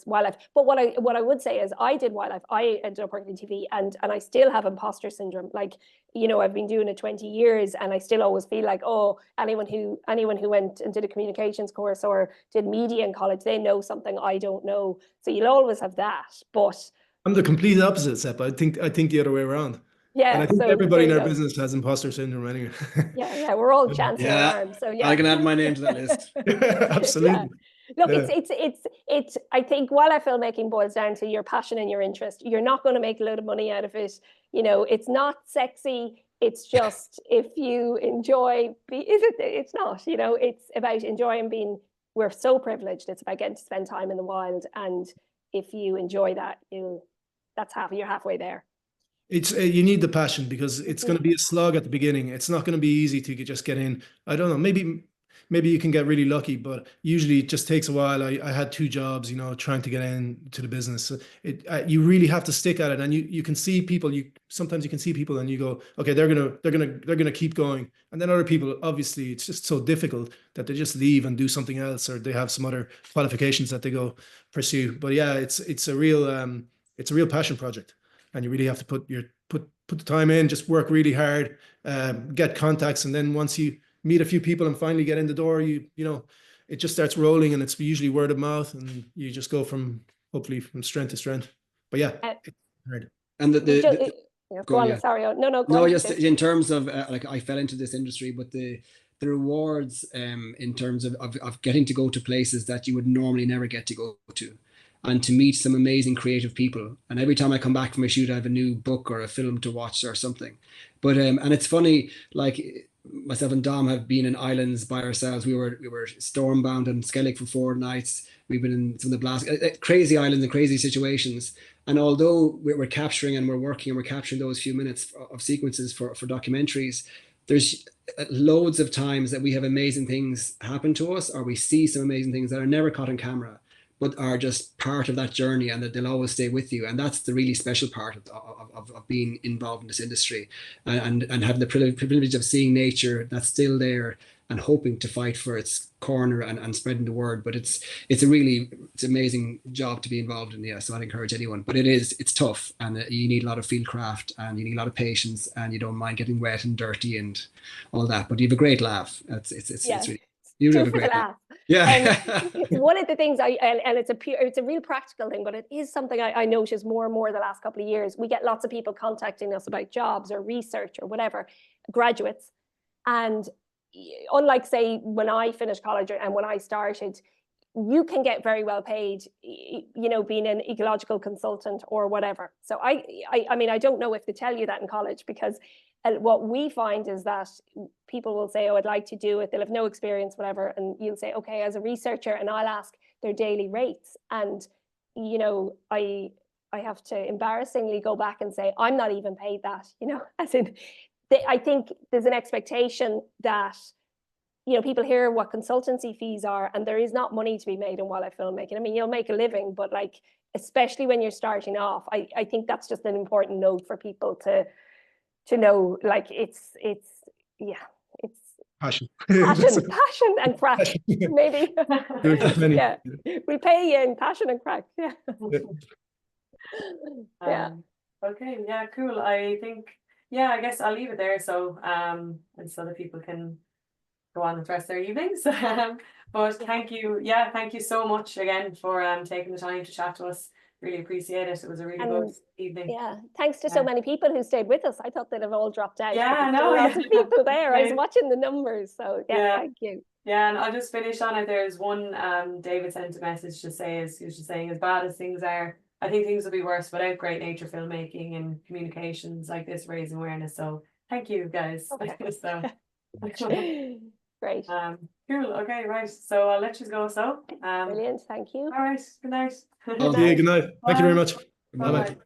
wildlife. But what I would say is, I did wildlife. I ended up working in TV, and I still have imposter syndrome. Like, you know, I've been doing it 20 years, and I still always feel like, oh, anyone who went and did a communications course or did media in college, they know something I don't know. So you'll always have that. But I'm the complete opposite, Sepp. I think the other way around. yeah, and I think so everybody in our go. business has imposter syndrome anyway. Yeah, we're all chancing our arms. So yeah, I can add my name to that list. Absolutely. Look, it's I think wildlife filmmaking boils down to your passion and your interest. You're not going to make a load of money out of it. You know, it's not sexy. It's just, if you enjoy, it's not, you know, it's about enjoying being, we're so privileged. It's about getting to spend time in the wild. And if you enjoy that, you're halfway there. It's you need the passion, because it's going to be a slog at the beginning. It's not going to be easy to just get in. I don't know, maybe you can get really lucky, but usually it just takes a while. I had 2 jobs, you know, trying to get into the business. So you really have to stick at it, and you can see people. Sometimes you can see people, and you go, okay, they're gonna keep going, and then other people, obviously, it's just so difficult that they just leave and do something else, or they have some other qualifications that they go pursue. But yeah, it's a real passion project. And you really have to put the time in, just work really hard, get contacts, and then once you meet a few people and finally get in the door, you know, it just starts rolling, and it's usually word of mouth, and you just go hopefully from strength to strength. But yeah, it's hard. And go on. Sorry, no. Go on, just in terms of like, I fell into this industry, but the rewards in terms of getting to go to places that you would normally never get to go to, and to meet some amazing creative people. And every time I come back from a shoot, I have a new book or a film to watch or something. But and it's funny, like, myself and Dom have been in islands by ourselves. We were stormbound in Skellig for 4 nights. We've been in some of the blast, crazy islands and crazy situations. And although we're capturing and we're working and we're capturing those few minutes of sequences for documentaries, there's loads of times that we have amazing things happen to us, or we see some amazing things that are never caught on camera, but are just part of that journey, and that they'll always stay with you. And that's the really special part of being involved in this industry, and having the privilege of seeing nature that's still there and hoping to fight for its corner and spreading the word. But it's amazing job to be involved in. Yeah, so I'd encourage anyone. But it's tough, and you need a lot of field craft, and you need a lot of patience, and you don't mind getting wet and dirty and all that. But you have a great laugh. It's really, you have a great laugh. Yeah. One of the things and it's a real practical thing, but it is something I notice more and more the last couple of years. We get lots of people contacting us about jobs or research or whatever, graduates. And unlike, say, when I finished college and when I started, you can get very well paid, you know, being an ecological consultant or whatever. So I mean, I don't know if they tell you that in college, because what we find is that people will say, oh, I'd like to do it. They'll have no experience, whatever. And you'll say, okay, as a researcher, and I'll ask their daily rates. And, you know, I have to embarrassingly go back and say, I'm not even paid that, you know, as in, I think there's an expectation that, you know, people hear what consultancy fees are, and there is not money to be made in wildlife filmmaking. I mean, you'll make a living, but like, especially when you're starting off, I think that's just an important note for people to know. Like, it's Passion. passion and crack, Passion. maybe. Yeah, we pay you in passion and crack. Yeah. Yeah. Okay, yeah, cool. I think, yeah, I guess I'll leave it there, so and so that people can go on with the rest of their evenings. But thank you so much again for taking the time to chat to us. Really appreciate it. It was a really good evening. Yeah, thanks to so many people who stayed with us. I thought they'd have all dropped out. Yeah, but I know. lots of people there. I was Yeah. watching the numbers, so yeah, thank you. Yeah, and I'll just finish on it. There's one David sent a message to say, he was just saying, as bad as things are, I think things would be worse without great nature filmmaking and communications like this, raising awareness. So thank you guys. Okay. So Great. cool. Okay, right. So I'll let you go. So Brilliant. Thank you. all right. Good night. Yeah, good night. Thank you very much. Bye. Bye-bye.